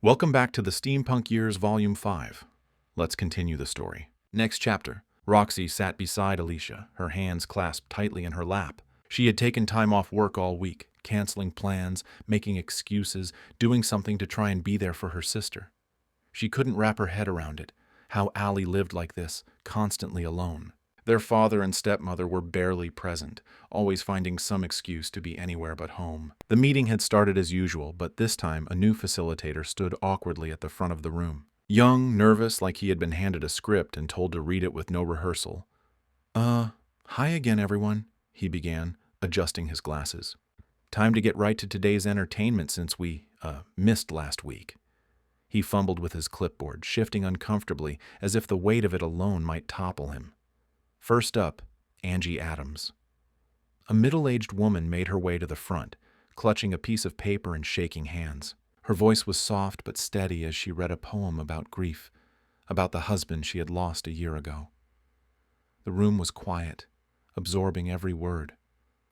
Welcome back to the Steampunk Years Volume 5. Let's continue the story. Next chapter. Roxy sat beside Alysia, her hands clasped tightly in her lap. She had taken time off work all week, canceling plans, making excuses, doing something to try and be there for her sister. She couldn't wrap her head around it, how Allie lived like this, constantly alone. Their father and stepmother were barely present, always finding some excuse to be anywhere but home. The meeting had started as usual, but this time a new facilitator stood awkwardly at the front of the room. Young, nervous, like he had been handed a script and told to read it with no rehearsal. Hi again, everyone, he began, adjusting his glasses. Time to get right to today's entertainment since we, missed last week. He fumbled with his clipboard, shifting uncomfortably, as if the weight of it alone might topple him. First up, Angie Adams. A middle-aged woman made her way to the front, clutching a piece of paper and shaking hands. Her voice was soft but steady as she read a poem about grief, about the husband she had lost a year ago. The room was quiet, absorbing every word.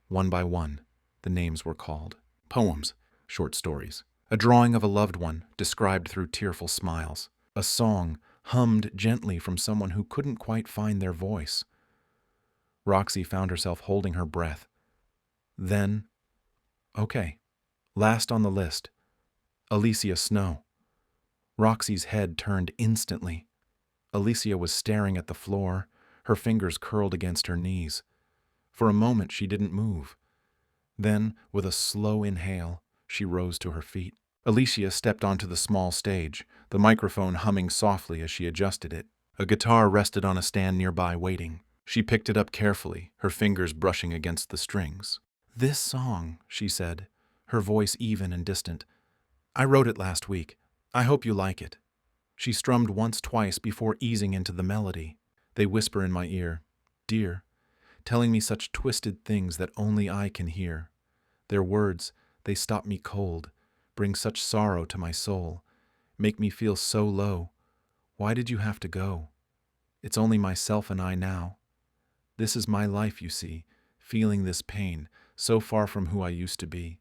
One by one, the names were called. Poems, short stories. A drawing of a loved one, described through tearful smiles. A song, hummed gently from someone who couldn't quite find their voice. Roxy found herself holding her breath. Then, okay, last on the list, Alysia Snow. Roxy's head turned instantly. Alysia was staring at the floor, her fingers curled against her knees. For a moment she didn't move. Then, with a slow inhale, she rose to her feet. Alysia stepped onto the small stage, the microphone humming softly as she adjusted it. A guitar rested on a stand nearby waiting. She picked it up carefully, her fingers brushing against the strings. "This song," she said, her voice even and distant. "I wrote it last week. I hope you like it." She strummed twice before easing into the melody. They whisper in my ear, "Dear," telling me such twisted things that only I can hear. Their words, they stop me cold, bring such sorrow to my soul, make me feel so low. Why did you have to go? It's only myself and I now. This is my life, you see, feeling this pain, so far from who I used to be.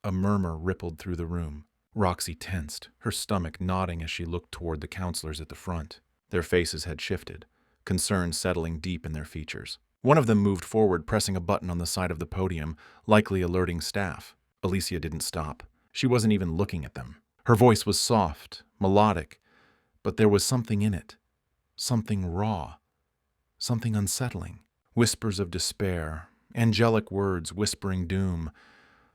A murmur rippled through the room. Roxy tensed, her stomach knotting as she looked toward the counselors at the front. Their faces had shifted, concern settling deep in their features. One of them moved forward, pressing a button on the side of the podium, likely alerting staff. Alysia didn't stop. She wasn't even looking at them. Her voice was soft, melodic, but there was something in it. Something raw. Something unsettling. Whispers of despair, angelic words whispering doom.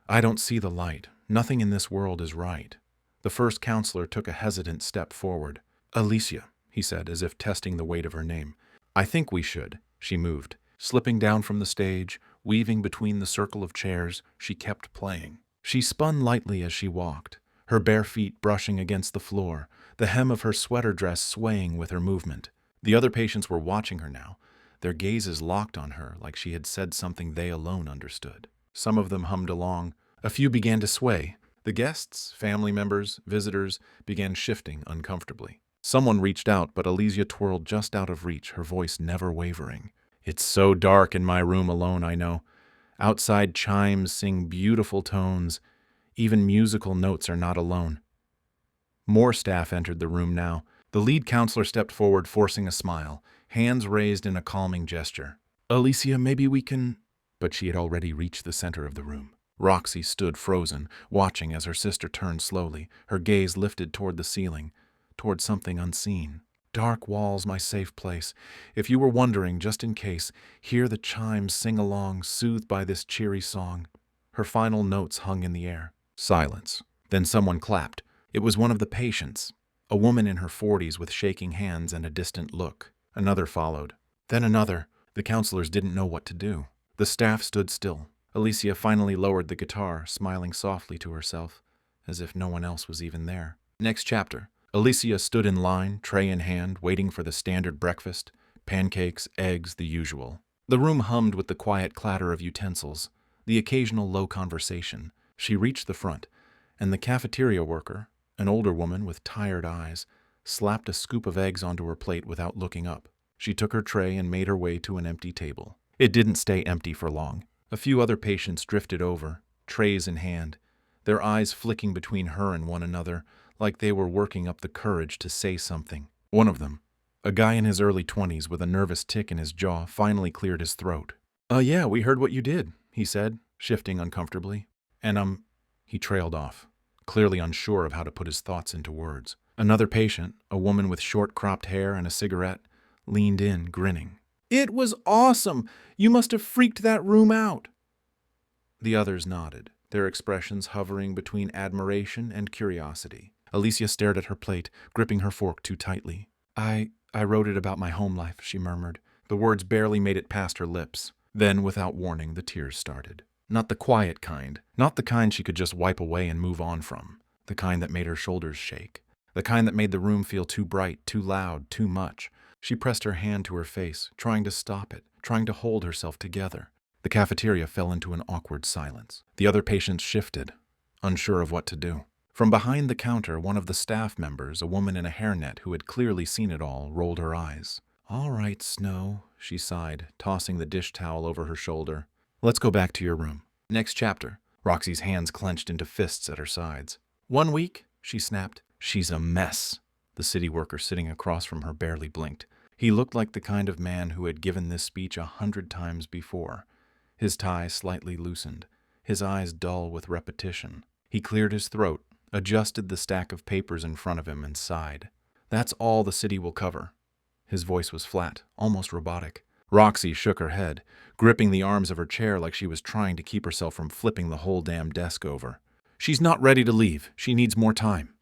I don't see the light. Nothing in this world is right. The first counselor took a hesitant step forward. "Alysia," he said, as if testing the weight of her name. "I think we should." She moved. Slipping down from the stage, weaving between the circle of chairs, she kept playing. She spun lightly as she walked, her bare feet brushing against the floor, the hem of her sweater dress swaying with her movement. The other patients were watching her now, their gazes locked on her like she had said something they alone understood. Some of them hummed along. A few began to sway. The guests, family members, visitors began shifting uncomfortably. Someone reached out, but Alysia twirled just out of reach, her voice never wavering. "It's so dark in my room alone, I know. Outside chimes sing beautiful tones. Even musical notes are not alone." More staff entered the room now. The lead counselor stepped forward, forcing a smile, hands raised in a calming gesture. "Alysia, maybe we can—" But she had already reached the center of the room. Roxy stood frozen, watching as her sister turned slowly, her gaze lifted toward the ceiling, toward something unseen. "Dark walls, my safe place. If you were wondering, just in case, hear the chimes sing along, soothed by this cheery song." Her final notes hung in the air. Silence. Then someone clapped. It was one of the patients, a woman in her 40s with shaking hands and a distant look. Another followed. Then another. The counselors didn't know what to do. The staff stood still. Alysia finally lowered the guitar, smiling softly to herself, as if no one else was even there. Next chapter. Alysia stood in line, tray in hand, waiting for the standard breakfast. Pancakes, eggs, the usual. The room hummed with the quiet clatter of utensils, the occasional low conversation. She reached the front, and the cafeteria worker, an older woman with tired eyes, slapped a scoop of eggs onto her plate without looking up. She took her tray and made her way to an empty table. It didn't stay empty for long. A few other patients drifted over, trays in hand, their eyes flicking between her and one another, like they were working up the courage to say something. One of them, a guy in his early 20s with a nervous tick in his jaw, finally cleared his throat. Yeah, we heard what you did," he said, shifting uncomfortably. And, he trailed off, clearly unsure of how to put his thoughts into words. Another patient, a woman with short cropped hair and a cigarette, leaned in, grinning. "It was awesome! You must have freaked that room out!" The others nodded, their expressions hovering between admiration and curiosity. Alysia stared at her plate, gripping her fork too tightly. I wrote it about my home life," she murmured. The words barely made it past her lips. Then, without warning, the tears started. Not the quiet kind, not the kind she could just wipe away and move on from. The kind that made her shoulders shake. The kind that made the room feel too bright, too loud, too much. She pressed her hand to her face, trying to stop it, trying to hold herself together. The cafeteria fell into an awkward silence. The other patients shifted, unsure of what to do. From behind the counter, one of the staff members, a woman in a hairnet who had clearly seen it all, rolled her eyes. "All right, Snow," she sighed, tossing the dish towel over her shoulder. "Let's go back to your room." Next chapter. Roxy's hands clenched into fists at her sides. "1 week," she snapped. "She's a mess." The city worker sitting across from her barely blinked. He looked like the kind of man who had given this speech 100 times before. His tie slightly loosened, his eyes dull with repetition. He cleared his throat, adjusted the stack of papers in front of him, and sighed. "That's all the city will cover." His voice was flat, almost robotic. Roxy shook her head, gripping the arms of her chair like she was trying to keep herself from flipping the whole damn desk over. "She's not ready to leave. She needs more time."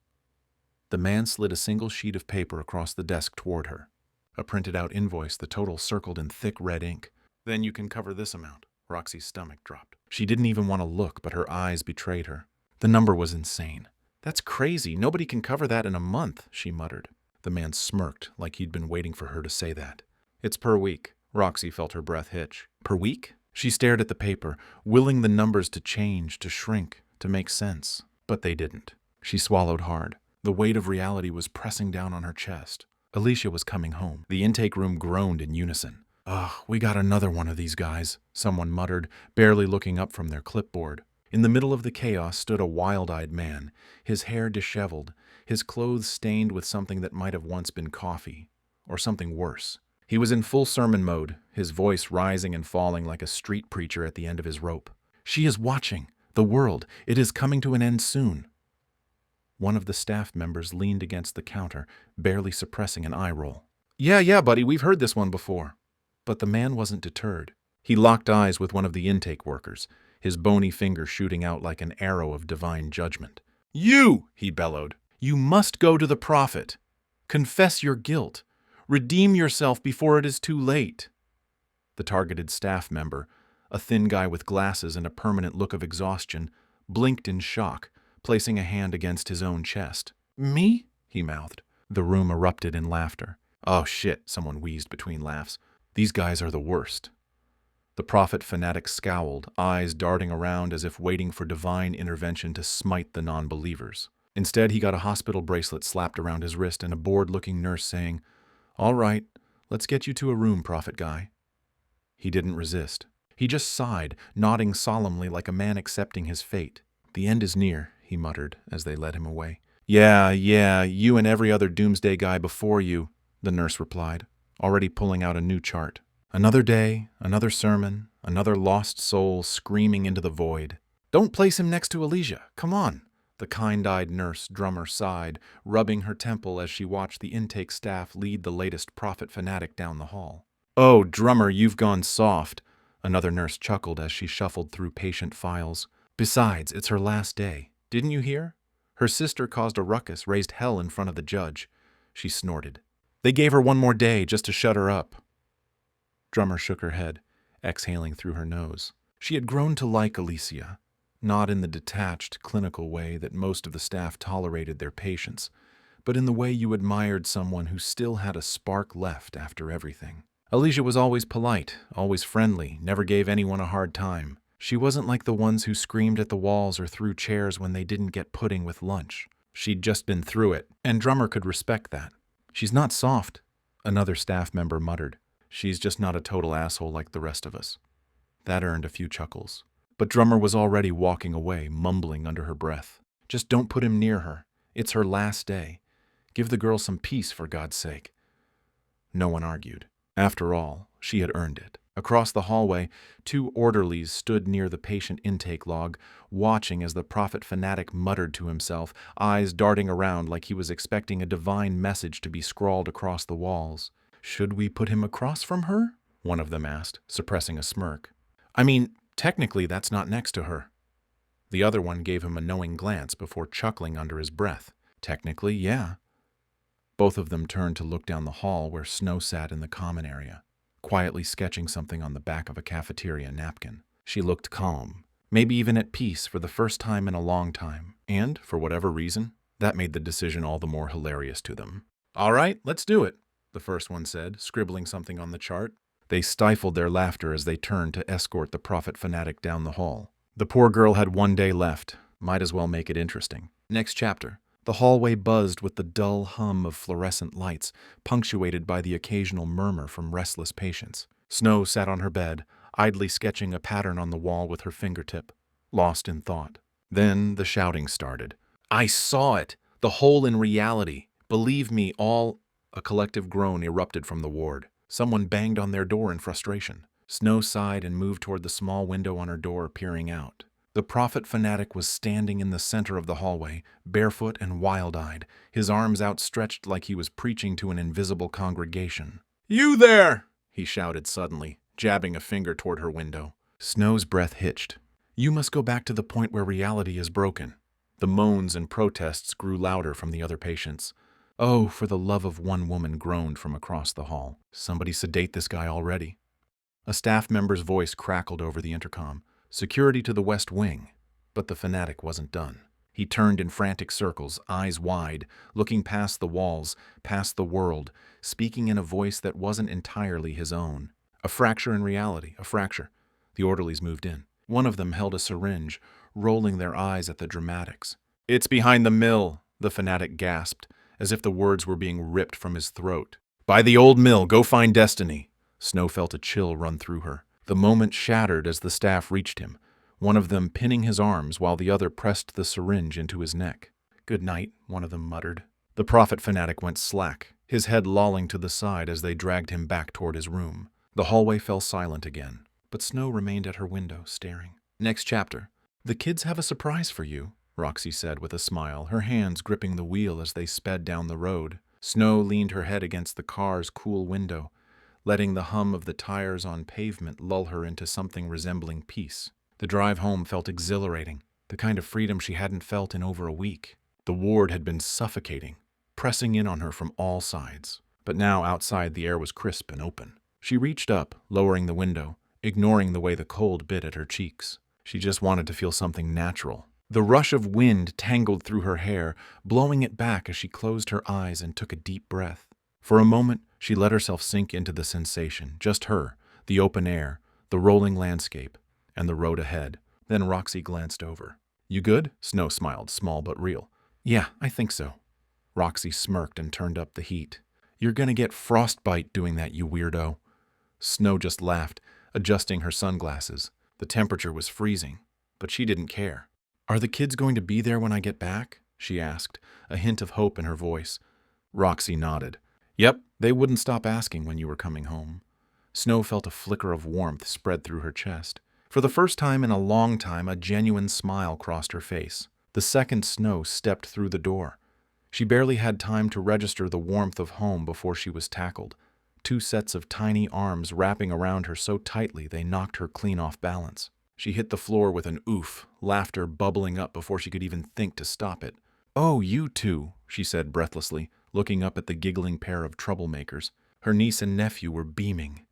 The man slid a single sheet of paper across the desk toward her. A printed-out invoice, the total circled in thick red ink. "Then you can cover this amount." Roxy's stomach dropped. She didn't even want to look, but her eyes betrayed her. The number was insane. "That's crazy. Nobody can cover that in a month," she muttered. The man smirked, like he'd been waiting for her to say that. "It's per week." Roxy felt her breath hitch. "Per week?" She stared at the paper, willing the numbers to change, to shrink, to make sense. But they didn't. She swallowed hard. The weight of reality was pressing down on her chest. Alysia was coming home. The intake room groaned in unison. "Ugh, we got another one of these guys," someone muttered, barely looking up from their clipboard. In the middle of the chaos stood a wild-eyed man, his hair disheveled, his clothes stained with something that might have once been coffee, or something worse. He was in full sermon mode, his voice rising and falling like a street preacher at the end of his rope. "She is watching. The world. It is coming to an end soon." One of the staff members leaned against the counter, barely suppressing an eye roll. Yeah, buddy, we've heard this one before." But the man wasn't deterred. He locked eyes with one of the intake workers, his bony finger shooting out like an arrow of divine judgment. "You!" he bellowed. "You must go to the prophet. Confess your guilt. Redeem yourself before it is too late." The targeted staff member, a thin guy with glasses and a permanent look of exhaustion, blinked in shock, placing a hand against his own chest. "Me?" he mouthed. The room erupted in laughter. "Oh shit," someone wheezed between laughs. "These guys are the worst." The prophet fanatic scowled, eyes darting around as if waiting for divine intervention to smite the non-believers. Instead, he got a hospital bracelet slapped around his wrist and a bored-looking nurse saying, "All right, let's get you to a room, prophet guy." He didn't resist. He just sighed, nodding solemnly like a man accepting his fate. "The end is near," he muttered as they led him away. Yeah, you and every other doomsday guy before you," the nurse replied, already pulling out a new chart. Another day, another sermon, another lost soul screaming into the void. "Don't place him next to Alysia. Come on." The kind-eyed nurse drummer sighed, rubbing her temple as she watched the intake staff lead the latest prophet fanatic down the hall. "Oh, drummer, you've gone soft," another nurse chuckled as she shuffled through patient files. "Besides, it's her last day. Didn't you hear? Her sister caused a ruckus, raised hell in front of the judge." She snorted. "They gave her 1 more day just to shut her up." Drummer shook her head, exhaling through her nose. She had grown to like Alysia, not in the detached, clinical way that most of the staff tolerated their patients, but in the way you admired someone who still had a spark left after everything. Alysia was always polite, always friendly, never gave anyone a hard time. She wasn't like the ones who screamed at the walls or threw chairs when they didn't get pudding with lunch. She'd just been through it, and Drummer could respect that. "She's not soft," another staff member muttered. "She's just not a total asshole like the rest of us." That earned a few chuckles. But Drummer was already walking away, mumbling under her breath. "Just don't put him near her. It's her last day. Give the girl some peace, for God's sake. No one argued. After all, she had earned it. Across the hallway, 2 orderlies stood near the patient intake log, watching as the prophet fanatic muttered to himself, eyes darting around like he was expecting a divine message to be scrawled across the walls. "Should we put him across from her?" one of them asked, suppressing a smirk. "I mean, technically that's not next to her." The other one gave him a knowing glance before chuckling under his breath. "Technically, yeah." Both of them turned to look down the hall where Snow sat in the common area, quietly sketching something on the back of a cafeteria napkin. She looked calm, maybe even at peace for the first time in a long time, and, for whatever reason, that made the decision all the more hilarious to them. "All right, let's do it," the first one said, scribbling something on the chart. They stifled their laughter as they turned to escort the prophet fanatic down the hall. The poor girl had 1 day left. Might as well make it interesting. Next chapter. The hallway buzzed with the dull hum of fluorescent lights, punctuated by the occasional murmur from restless patients. Snow sat on her bed, idly sketching a pattern on the wall with her fingertip, lost in thought. Then the shouting started. "I saw it! The hole in reality! Believe me, all—" A collective groan erupted from the ward. Someone banged on their door in frustration. Snow sighed and moved toward the small window on her door, peering out. The prophet fanatic was standing in the center of the hallway, barefoot and wild-eyed, his arms outstretched like he was preaching to an invisible congregation. "You there!" he shouted suddenly, jabbing a finger toward her window. Snow's breath hitched. "You must go back to the point where reality is broken." The moans and protests grew louder from the other patients. "Oh, for the love of one woman," groaned from across the hall. "Somebody sedate this guy already." A staff member's voice crackled over the intercom. "Security to the West Wing." But the fanatic wasn't done. He turned in frantic circles, eyes wide, looking past the walls, past the world, speaking in a voice that wasn't entirely his own. A fracture in reality, a fracture. The orderlies moved in. One of them held a syringe, rolling their eyes at the dramatics. "It's behind the mill," the fanatic gasped, as if the words were being ripped from his throat. "By the old mill, go find Destiny." Snow felt a chill run through her. The moment shattered as the staff reached him, one of them pinning his arms while the other pressed the syringe into his neck. "Good night," one of them muttered. The prophet fanatic went slack, his head lolling to the side as they dragged him back toward his room. The hallway fell silent again, but Snow remained at her window, staring. Next chapter. "The kids have a surprise for you," Roxy said with a smile, her hands gripping the wheel as they sped down the road. Snow leaned her head against the car's cool window, letting the hum of the tires on pavement lull her into something resembling peace. The drive home felt exhilarating, the kind of freedom she hadn't felt in over a week. The ward had been suffocating, pressing in on her from all sides. But now outside the air was crisp and open. She reached up, lowering the window, ignoring the way the cold bit at her cheeks. She just wanted to feel something natural. The rush of wind tangled through her hair, blowing it back as she closed her eyes and took a deep breath. For a moment, she let herself sink into the sensation, just her, the open air, the rolling landscape, and the road ahead. Then Roxy glanced over. "You good?" Snow smiled, small but real. "Yeah, I think so." Roxy smirked and turned up the heat. "You're gonna get frostbite doing that, you weirdo." Snow just laughed, adjusting her sunglasses. The temperature was freezing, but she didn't care. "Are the kids going to be there when I get back?" she asked, a hint of hope in her voice. Roxy nodded. "Yep, they wouldn't stop asking when you were coming home." Snow felt a flicker of warmth spread through her chest. For the first time in a long time, a genuine smile crossed her face. The second Snow stepped through the door. She barely had time to register the warmth of home before she was tackled. 2 sets of tiny arms wrapping around her so tightly they knocked her clean off balance. She hit the floor with an oof, laughter bubbling up before she could even think to stop it. "Oh, you two," she said breathlessly, looking up at the giggling pair of troublemakers. Her niece and nephew were beaming,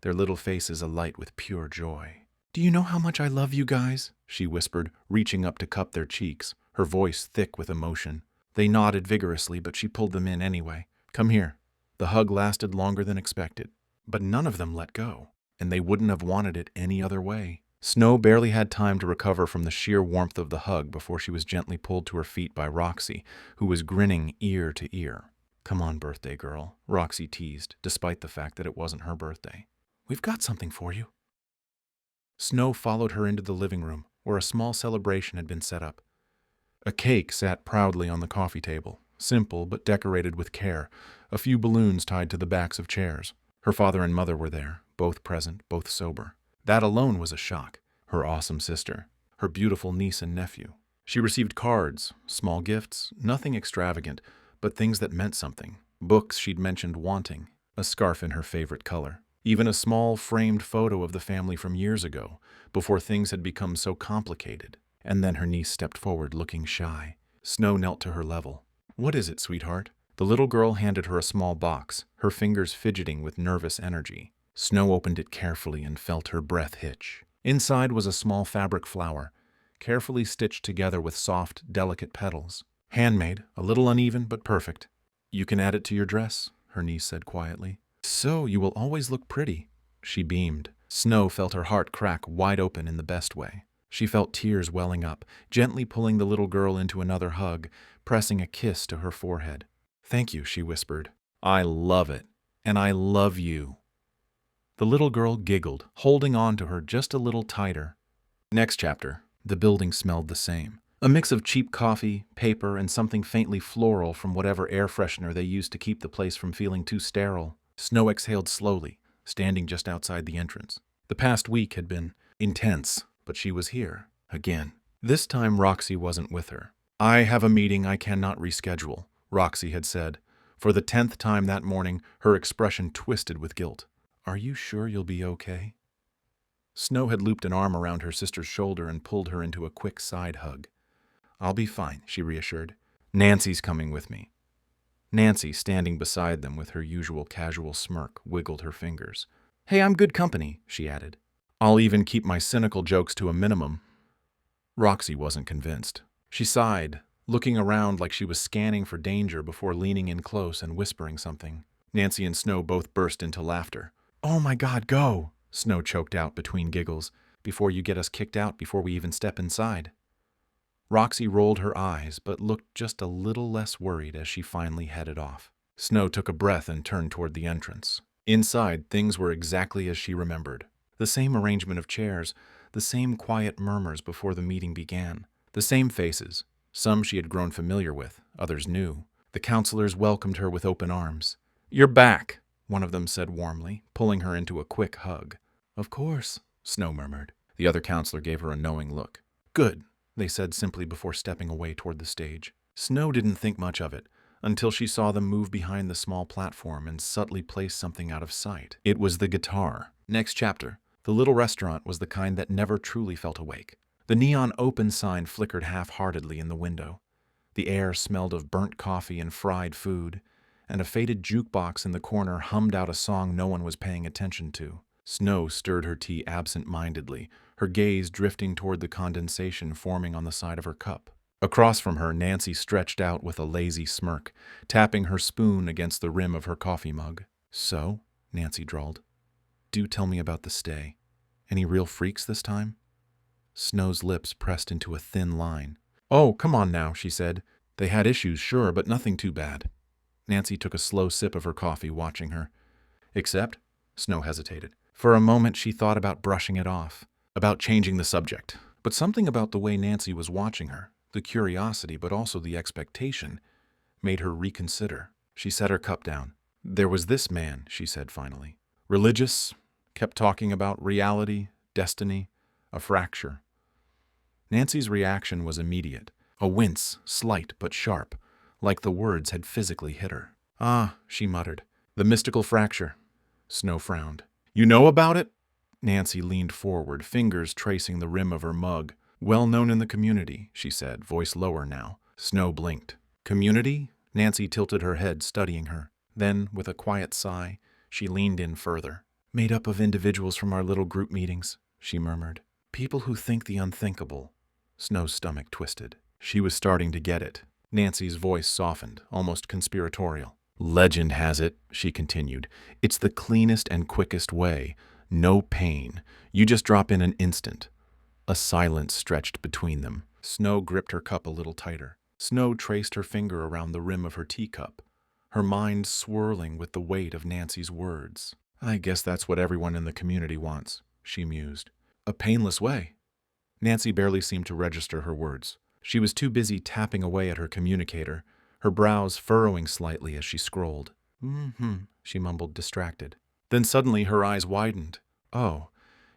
their little faces alight with pure joy. "Do you know how much I love you guys?" she whispered, reaching up to cup their cheeks, her voice thick with emotion. They nodded vigorously, but she pulled them in anyway. "Come here." The hug lasted longer than expected, but none of them let go, and they wouldn't have wanted it any other way. Snow barely had time to recover from the sheer warmth of the hug before she was gently pulled to her feet by Roxy, who was grinning ear to ear. "Come on, birthday girl," Roxy teased, despite the fact that it wasn't her birthday. "We've got something for you." Snow followed her into the living room, where a small celebration had been set up. A cake sat proudly on the coffee table, simple but decorated with care, a few balloons tied to the backs of chairs. Her father and mother were there, both present, both sober. That alone was a shock. Her awesome sister, her beautiful niece and nephew. She received cards, small gifts, nothing extravagant, but things that meant something. Books she'd mentioned wanting, a scarf in her favorite color. Even a small framed photo of the family from years ago, before things had become so complicated. And then her niece stepped forward, looking shy. Snow knelt to her level. "What is it, sweetheart?" The little girl handed her a small box, her fingers fidgeting with nervous energy. Snow opened it carefully and felt her breath hitch. Inside was a small fabric flower, carefully stitched together with soft, delicate petals. Handmade, a little uneven but perfect. "You can add it to your dress," her niece said quietly. "So you will always look pretty." She beamed. Snow felt her heart crack wide open in the best way. She felt tears welling up, gently pulling the little girl into another hug, pressing a kiss to her forehead. "Thank you," she whispered. "I love it. And I love you." The little girl giggled, holding on to her just a little tighter. Next chapter. The building smelled the same. A mix of cheap coffee, paper, and something faintly floral from whatever air freshener they used to keep the place from feeling too sterile. Snow exhaled slowly, standing just outside the entrance. The past week had been intense, but she was here, again. This time Roxy wasn't with her. "I have a meeting I cannot reschedule," Roxy had said. For the 10th time that morning, her expression twisted with guilt. "Are you sure you'll be okay?" Snow had looped an arm around her sister's shoulder and pulled her into a quick side hug. "I'll be fine," she reassured. "Nancy's coming with me." Nancy, standing beside them with her usual casual smirk, wiggled her fingers. "Hey, I'm good company," she added. "I'll even keep my cynical jokes to a minimum." Roxy wasn't convinced. She sighed, looking around like she was scanning for danger before leaning in close and whispering something. Nancy and Snow both burst into laughter. "Oh my God, go!" Snow choked out between giggles. "Before you get us kicked out before we even step inside." Roxy rolled her eyes, but looked just a little less worried as she finally headed off. Snow took a breath and turned toward the entrance. Inside, things were exactly as she remembered. The same arrangement of chairs, the same quiet murmurs before the meeting began, the same faces. Some she had grown familiar with, others new. The counselors welcomed her with open arms. "You're back," one of them said warmly, pulling her into a quick hug. "Of course," Snow murmured. The other counselor gave her a knowing look. "Good," they said simply before stepping away toward the stage. Snow didn't think much of it, until she saw them move behind the small platform and subtly place something out of sight. It was the guitar. Next chapter. The little restaurant was the kind that never truly felt awake. The neon open sign flickered half-heartedly in the window. The air smelled of burnt coffee and fried food, and a faded jukebox in the corner hummed out a song no one was paying attention to. Snow stirred her tea absent-mindedly, her gaze drifting toward the condensation forming on the side of her cup. Across from her, Nancy stretched out with a lazy smirk, tapping her spoon against the rim of her coffee mug. "So," Nancy drawled, "do tell me about the stay. Any real freaks this time?" Snow's lips pressed into a thin line. "Oh, come on now," she said. "They had issues, sure, but nothing too bad." Nancy took a slow sip of her coffee, watching her. "Except?" Snow hesitated. For a moment she thought about brushing it off, about changing the subject. But something about the way Nancy was watching her, the curiosity but also the expectation, made her reconsider. She set her cup down. "There was this man," she said finally. "Religious, kept talking about reality, destiny, a fracture." Nancy's reaction was immediate, a wince, slight but sharp, like the words had physically hit her. "Ah," she muttered, "the mystical fracture." Snow frowned. "You know about it?" Nancy leaned forward, fingers tracing the rim of her mug. "Well known in the community," she said, voice lower now. Snow blinked. "Community?" Nancy tilted her head, studying her. Then, with a quiet sigh, she leaned in further. "Made up of individuals from our little group meetings," she murmured. "People who think the unthinkable." Snow's stomach twisted. She was starting to get it. Nancy's voice softened, almost conspiratorial. "Legend has it," she continued, "it's the cleanest and quickest way. No pain. You just drop in an instant." A silence stretched between them. Snow gripped her cup a little tighter. Snow traced her finger around the rim of her teacup, her mind swirling with the weight of Nancy's words. "I guess that's what everyone in the community wants," she mused. "A painless way." Nancy barely seemed to register her words. She was too busy tapping away at her communicator, her brows furrowing slightly as she scrolled. She mumbled, distracted. Then suddenly her eyes widened. "Oh,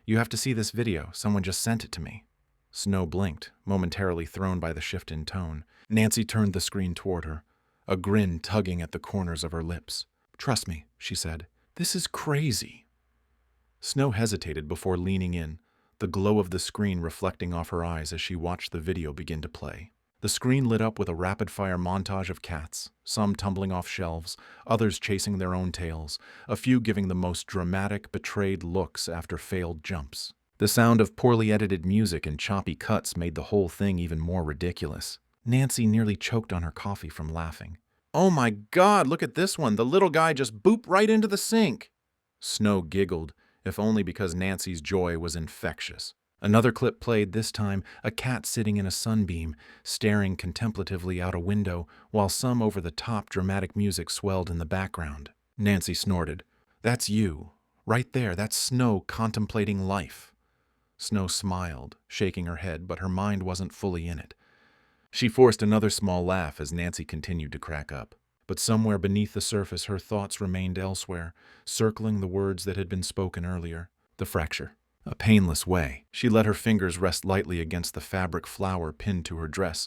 you have to see this video. Someone just sent it to me." Snow blinked, momentarily thrown by the shift in tone. Nancy turned the screen toward her, a grin tugging at the corners of her lips. "Trust me," she said. "This is crazy." Snow hesitated before leaning in, the glow of the screen reflecting off her eyes as she watched the video begin to play. The screen lit up with a rapid-fire montage of cats, some tumbling off shelves, others chasing their own tails, a few giving the most dramatic, betrayed looks after failed jumps. The sound of poorly edited music and choppy cuts made the whole thing even more ridiculous. Nancy nearly choked on her coffee from laughing. "Oh my God, look at this one! The little guy just booped right into the sink!" Snow giggled, if only because Nancy's joy was infectious. Another clip played, this time a cat sitting in a sunbeam, staring contemplatively out a window, while some over-the-top dramatic music swelled in the background. Nancy snorted. "That's you. Right there, that's Snow contemplating life." Snow smiled, shaking her head, but her mind wasn't fully in it. She forced another small laugh as Nancy continued to crack up. But somewhere beneath the surface her thoughts remained elsewhere, circling the words that had been spoken earlier. The fracture. A painless way. She let her fingers rest lightly against the fabric flower pinned to her dress,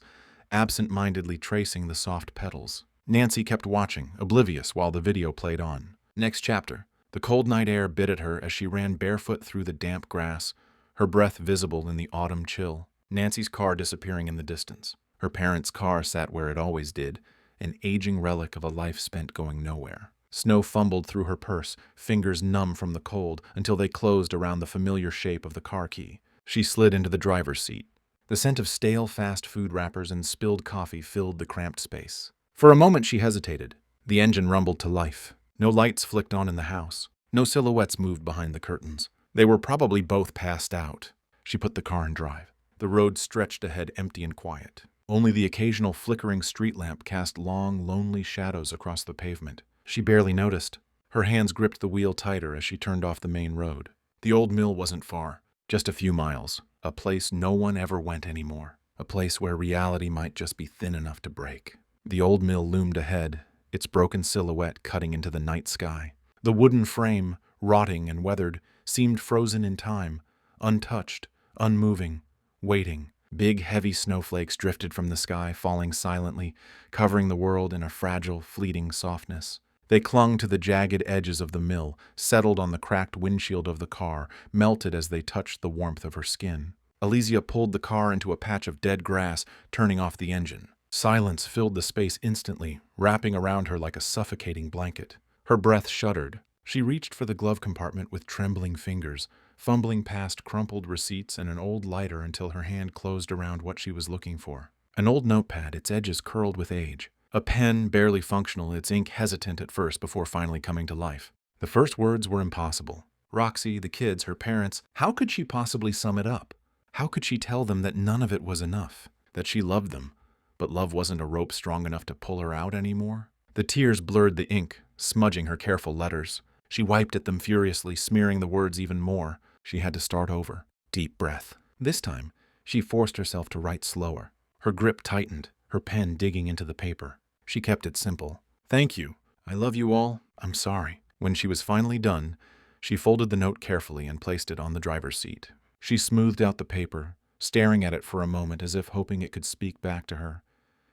absent-mindedly tracing the soft petals. Nancy kept watching, oblivious, while the video played on. Next chapter. The cold night air bit at her as she ran barefoot through the damp grass, her breath visible in the autumn chill. Nancy's car disappearing in the distance. Her parents' car sat where it always did, an aging relic of a life spent going nowhere. Snow fumbled through her purse, fingers numb from the cold, until they closed around the familiar shape of the car key. She slid into the driver's seat. The scent of stale fast food wrappers and spilled coffee filled the cramped space. For a moment she hesitated. The engine rumbled to life. No lights flicked on in the house. No silhouettes moved behind the curtains. They were probably both passed out. She put the car in drive. The road stretched ahead empty and quiet. Only the occasional flickering street lamp cast long, lonely shadows across the pavement. She barely noticed. Her hands gripped the wheel tighter as she turned off the main road. The old mill wasn't far, just a few miles. A place no one ever went anymore. A place where reality might just be thin enough to break. The old mill loomed ahead, its broken silhouette cutting into the night sky. The wooden frame, rotting and weathered, seemed frozen in time, untouched, unmoving, waiting. Big, heavy snowflakes drifted from the sky, falling silently, covering the world in a fragile, fleeting softness. They clung to the jagged edges of the mill, settled on the cracked windshield of the car, melted as they touched the warmth of her skin. Alysia pulled the car into a patch of dead grass, turning off the engine. Silence filled the space instantly, wrapping around her like a suffocating blanket. Her breath shuddered. She reached for the glove compartment with trembling fingers, fumbling past crumpled receipts and an old lighter until her hand closed around what she was looking for. An old notepad, its edges curled with age. A pen, barely functional, its ink hesitant at first before finally coming to life. The first words were impossible. Roxy, the kids, her parents, how could she possibly sum it up? How could she tell them that none of it was enough? That she loved them, but love wasn't a rope strong enough to pull her out anymore? The tears blurred the ink, smudging her careful letters. She wiped at them furiously, smearing the words even more. She had to start over. Deep breath. This time, she forced herself to write slower. Her grip tightened, her pen digging into the paper. She kept it simple. "Thank you. I love you all. I'm sorry." When she was finally done, she folded the note carefully and placed it on the driver's seat. She smoothed out the paper, staring at it for a moment as if hoping it could speak back to her,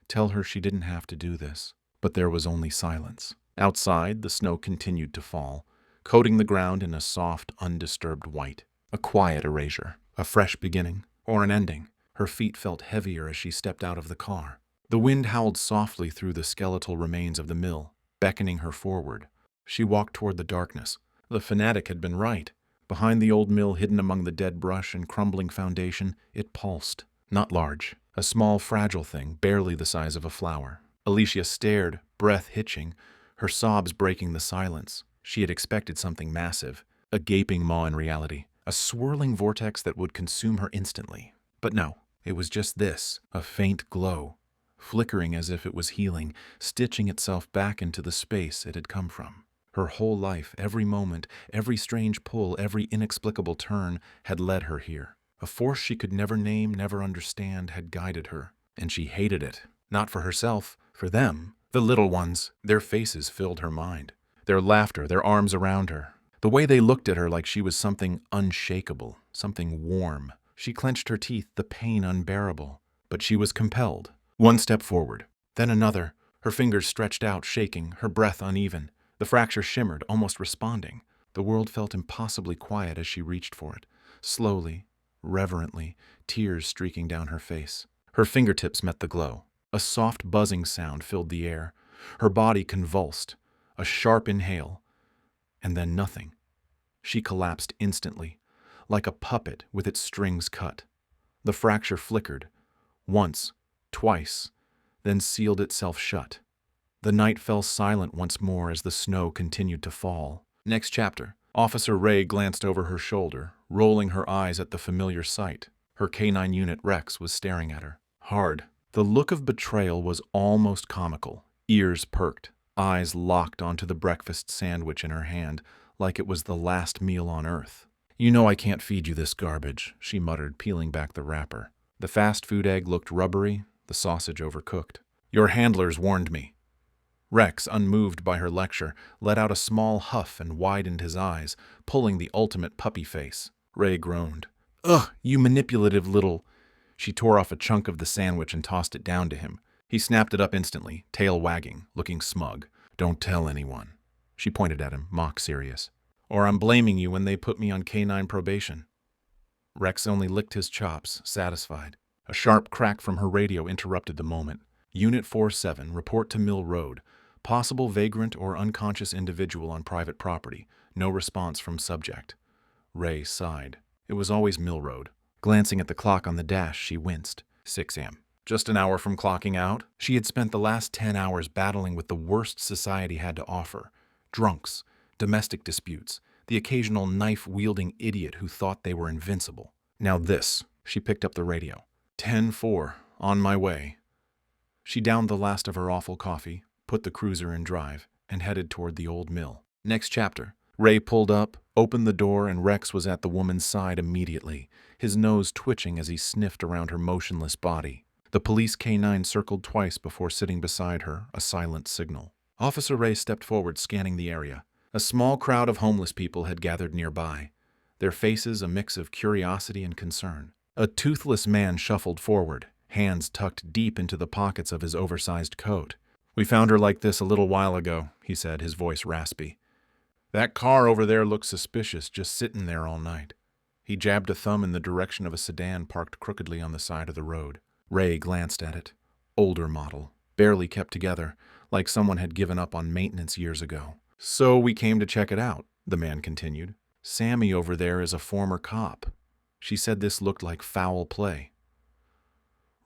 tell her she didn't have to do this. But there was only silence. Outside, the snow continued to fall, coating the ground in a soft, undisturbed white. A quiet erasure, a fresh beginning, or an ending. Her feet felt heavier as she stepped out of the car. The wind howled softly through the skeletal remains of the mill, beckoning her forward. She walked toward the darkness. The fanatic had been right. Behind the old mill, hidden among the dead brush and crumbling foundation, it pulsed. Not large, a small, fragile thing, barely the size of a flower. Alysia stared, breath hitching, her sobs breaking the silence. She had expected something massive, a gaping maw in reality, a swirling vortex that would consume her instantly. But no, it was just this, a faint glow, flickering as if it was healing, stitching itself back into the space it had come from. Her whole life, every moment, every strange pull, every inexplicable turn had led her here. A force she could never name, never understand, had guided her. And she hated it. Not for herself, for them. The little ones. Their faces filled her mind. Their laughter, their arms around her. The way they looked at her like she was something unshakable, something warm. She clenched her teeth, the pain unbearable. But she was compelled. One step forward, then another, her fingers stretched out, shaking, her breath uneven. The fracture shimmered, almost responding. The world felt impossibly quiet as she reached for it. Slowly, reverently, tears streaking down her face. Her fingertips met the glow. A soft buzzing sound filled the air. Her body convulsed. A sharp inhale. And then nothing. She collapsed instantly, like a puppet with its strings cut. The fracture flickered. Once, twice, then sealed itself shut. The night fell silent once more as the snow continued to fall. Next chapter. Officer Ray glanced over her shoulder, rolling her eyes at the familiar sight. Her K-9 unit Rex was staring at her. Hard. The look of betrayal was almost comical. Ears perked, eyes locked onto the breakfast sandwich in her hand, like it was the last meal on Earth. "You know I can't feed you this garbage," she muttered, peeling back the wrapper. The fast food egg looked rubbery, the sausage overcooked. "Your handlers warned me." Rex, unmoved by her lecture, let out a small huff and widened his eyes, pulling the ultimate puppy face. Ray groaned. "Ugh, you manipulative little—" She tore off a chunk of the sandwich and tossed it down to him. He snapped it up instantly, tail wagging, looking smug. "Don't tell anyone." She pointed at him, mock serious. "Or I'm blaming you when they put me on K-9 probation." Rex only licked his chops, satisfied. A sharp crack from her radio interrupted the moment. "Unit 47, report to Mill Road. Possible vagrant or unconscious individual on private property. No response from subject." Ray sighed. It was always Mill Road. Glancing at the clock on the dash, she winced. 6 a.m. Just an hour from clocking out. She had spent the last 10 hours battling with the worst society had to offer. Drunks, domestic disputes, the occasional knife-wielding idiot who thought they were invincible. Now this. She picked up the radio. 10-4. On my way. She downed the last of her awful coffee, put the cruiser in drive, and headed toward the old mill. Next chapter. Ray pulled up, opened the door, and Rex was at the woman's side immediately, his nose twitching as he sniffed around her motionless body. The police K-9 circled twice before sitting beside her, a silent signal. Officer Ray stepped forward, scanning the area. A small crowd of homeless people had gathered nearby, their faces a mix of curiosity and concern. A toothless man shuffled forward, hands tucked deep into the pockets of his oversized coat. "We found her like this a little while ago," he said, his voice raspy. "That car over there looks suspicious, just sitting there all night." He jabbed a thumb in the direction of a sedan parked crookedly on the side of the road. Ray glanced at it. Older model, barely kept together, like someone had given up on maintenance years ago. "So we came to check it out," the man continued. "Sammy over there is a former cop. She said this looked like foul play."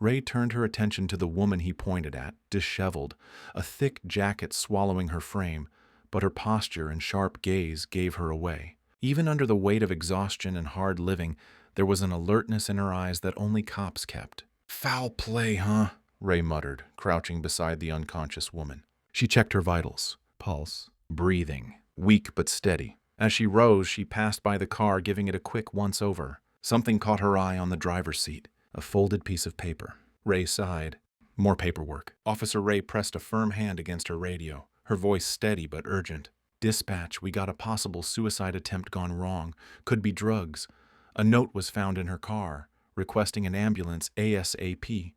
Ray turned her attention to the woman he pointed at, disheveled, a thick jacket swallowing her frame, but her posture and sharp gaze gave her away. Even under the weight of exhaustion and hard living, there was an alertness in her eyes that only cops kept. "Foul play, huh?" Ray muttered, crouching beside the unconscious woman. She checked her vitals, pulse, breathing, weak but steady. As she rose, she passed by the car, giving it a quick once-over. Something caught her eye on the driver's seat. A folded piece of paper. Ray sighed. More paperwork. Officer Ray pressed a firm hand against her radio, her voice steady but urgent. "Dispatch, we got a possible suicide attempt gone wrong. Could be drugs. A note was found in her car, requesting an ambulance ASAP."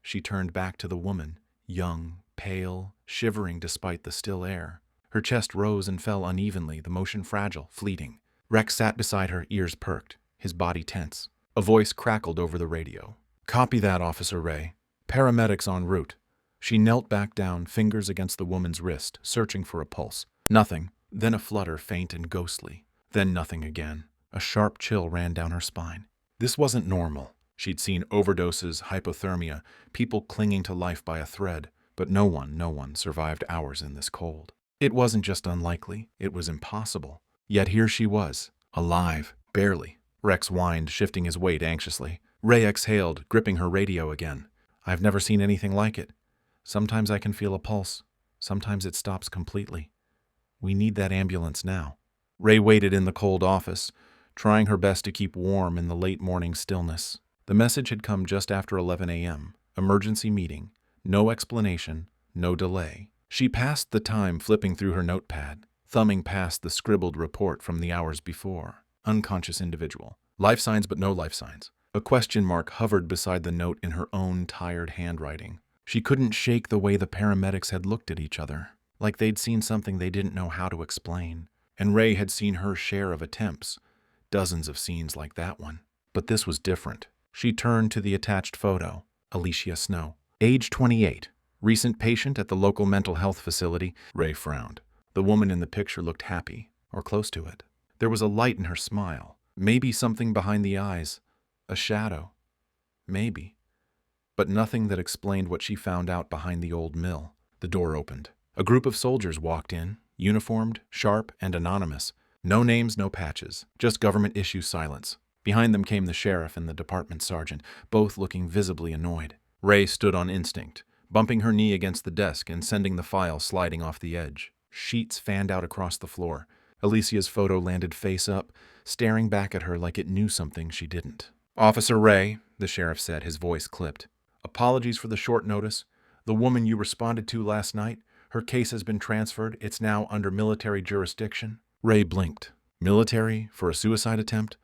She turned back to the woman, young, pale, shivering despite the still air. Her chest rose and fell unevenly, the motion fragile, fleeting. Rex sat beside her, ears perked, his body tense. A voice crackled over the radio. "Copy that, Officer Ray. Paramedics en route." She knelt back down, fingers against the woman's wrist, searching for a pulse. Nothing. Then a flutter, faint and ghostly. Then nothing again. A sharp chill ran down her spine. This wasn't normal. She'd seen overdoses, hypothermia, people clinging to life by a thread, but no one survived hours in this cold. It wasn't just unlikely, it was impossible. Yet here she was, alive, barely. Rex whined, shifting his weight anxiously. Ray exhaled, gripping her radio again. "I've never seen anything like it. Sometimes I can feel a pulse. Sometimes it stops completely. We need that ambulance now." Ray waited in the cold office, trying her best to keep warm in the late morning stillness. The message had come just after 11 a.m., Emergency meeting. No explanation. No delay. She passed the time flipping through her notepad, thumbing past the scribbled report from the hours before. Unconscious individual. Life signs but no life signs. A question mark hovered beside the note in her own tired handwriting. She couldn't shake the way the paramedics had looked at each other, like they'd seen something they didn't know how to explain. And Ray had seen her share of attempts, dozens of scenes like that one. But this was different. She turned to the attached photo. Alysia Snow. Age 28. Recent patient at the local mental health facility. Ray frowned. The woman in the picture looked happy, or close to it. There was a light in her smile. Maybe something behind the eyes. A shadow. Maybe. But nothing that explained what she found out behind the old mill. The door opened. A group of soldiers walked in, uniformed, sharp, and anonymous. No names, no patches. Just government-issue silence. Behind them came the sheriff and the department sergeant, both looking visibly annoyed. Ray stood on instinct, bumping her knee against the desk and sending the file sliding off the edge. Sheets fanned out across the floor. Alysia's photo landed face up, staring back at her like it knew something she didn't. "Officer Ray," the sheriff said, his voice clipped. "Apologies for the short notice. The woman you responded to last night, her case has been transferred. It's now under military jurisdiction." Ray blinked. Military for a suicide attempt?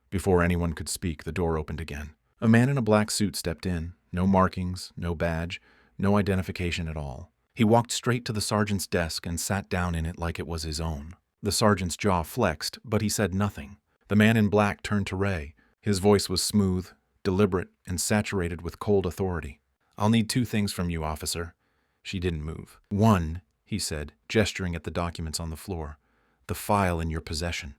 Before anyone could speak, the door opened again. A man in a black suit stepped in. No markings, no badge, no identification at all. He walked straight to the sergeant's desk and sat down in it like it was his own. The sergeant's jaw flexed, but he said nothing. The man in black turned to Ray. His voice was smooth, deliberate, and saturated with cold authority. "I'll need 2 things from you, officer." She didn't move. "1," he said, gesturing at the documents on the floor. "The file in your possession."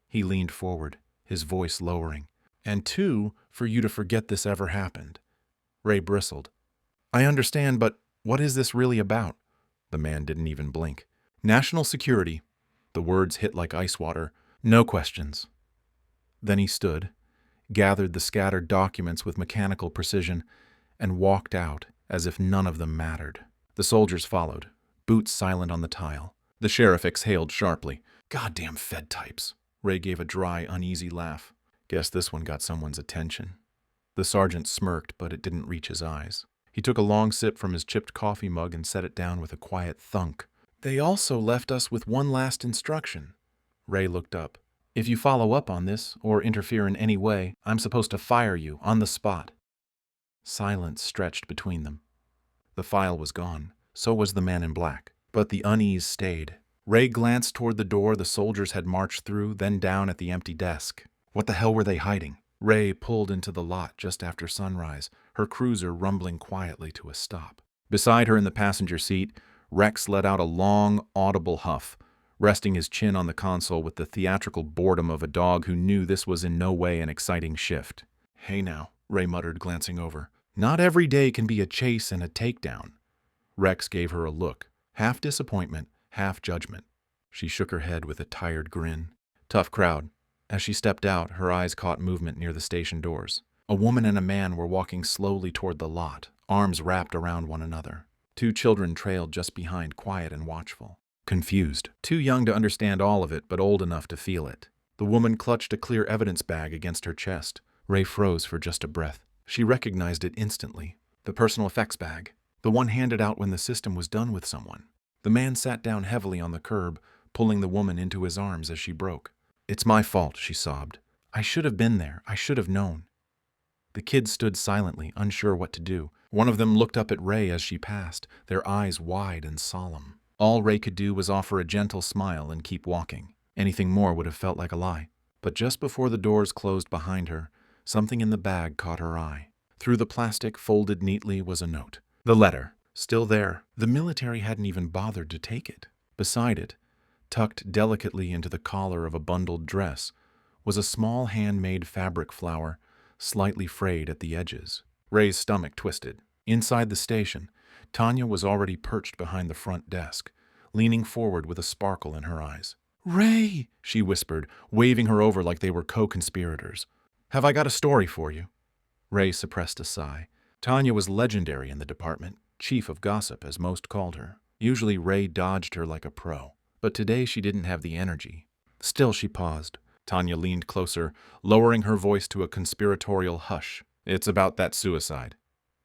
He leaned forward, his voice lowering. "And 2, for you to forget this ever happened." Ray bristled. "I understand, but what is this really about?" The man didn't even blink. "National security." The words hit like ice water. "No questions." Then he stood, gathered the scattered documents with mechanical precision, and walked out as if none of them mattered. The soldiers followed, boots silent on the tile. The sheriff exhaled sharply. "Goddamn Fed types." Ray gave a dry, uneasy laugh. "Guess this one got someone's attention." The sergeant smirked, but it didn't reach his eyes. He took a long sip from his chipped coffee mug and set it down with a quiet thunk. "They also left us with one last instruction." Ray looked up. "If you follow up on this, or interfere in any way, I'm supposed to fire you on the spot." Silence stretched between them. The file was gone. So was the man in black. But the unease stayed. Ray glanced toward the door the soldiers had marched through, then down at the empty desk. What the hell were they hiding? Ray pulled into the lot just after sunrise, her cruiser rumbling quietly to a stop. Beside her in the passenger seat, Rex let out a long, audible huff, resting his chin on the console with the theatrical boredom of a dog who knew this was in no way an exciting shift. "Hey now," Ray muttered, glancing over. "Not every day can be a chase and a takedown." Rex gave her a look, half disappointment, half judgment. She shook her head with a tired grin. Tough crowd. As she stepped out, her eyes caught movement near the station doors. A woman and a man were walking slowly toward the lot, arms wrapped around one another. 2 children trailed just behind, quiet and watchful. Confused. Too young to understand all of it, but old enough to feel it. The woman clutched a clear evidence bag against her chest. Ray froze for just a breath. She recognized it instantly. The personal effects bag. The one handed out when the system was done with someone. The man sat down heavily on the curb, pulling the woman into his arms as she broke. "It's my fault," she sobbed. "I should have been there. I should have known." The kids stood silently, unsure what to do. One of them looked up at Ray as she passed, their eyes wide and solemn. All Ray could do was offer a gentle smile and keep walking. Anything more would have felt like a lie. But just before the doors closed behind her, something in the bag caught her eye. Through the plastic, folded neatly, was a note. The letter, still there. The military hadn't even bothered to take it. Beside it, tucked delicately into the collar of a bundled dress, was a small handmade fabric flower, slightly frayed at the edges. Ray's stomach twisted. Inside the station, Tanya was already perched behind the front desk, leaning forward with a sparkle in her eyes. "Ray," she whispered, waving her over like they were co-conspirators. "Have I got a story for you?" Ray suppressed a sigh. Tanya was legendary in the department, chief of gossip, as most called her. Usually Ray dodged her like a pro, but today she didn't have the energy. Still, she paused. Tanya leaned closer, lowering her voice to a conspiratorial hush. "It's about that suicide."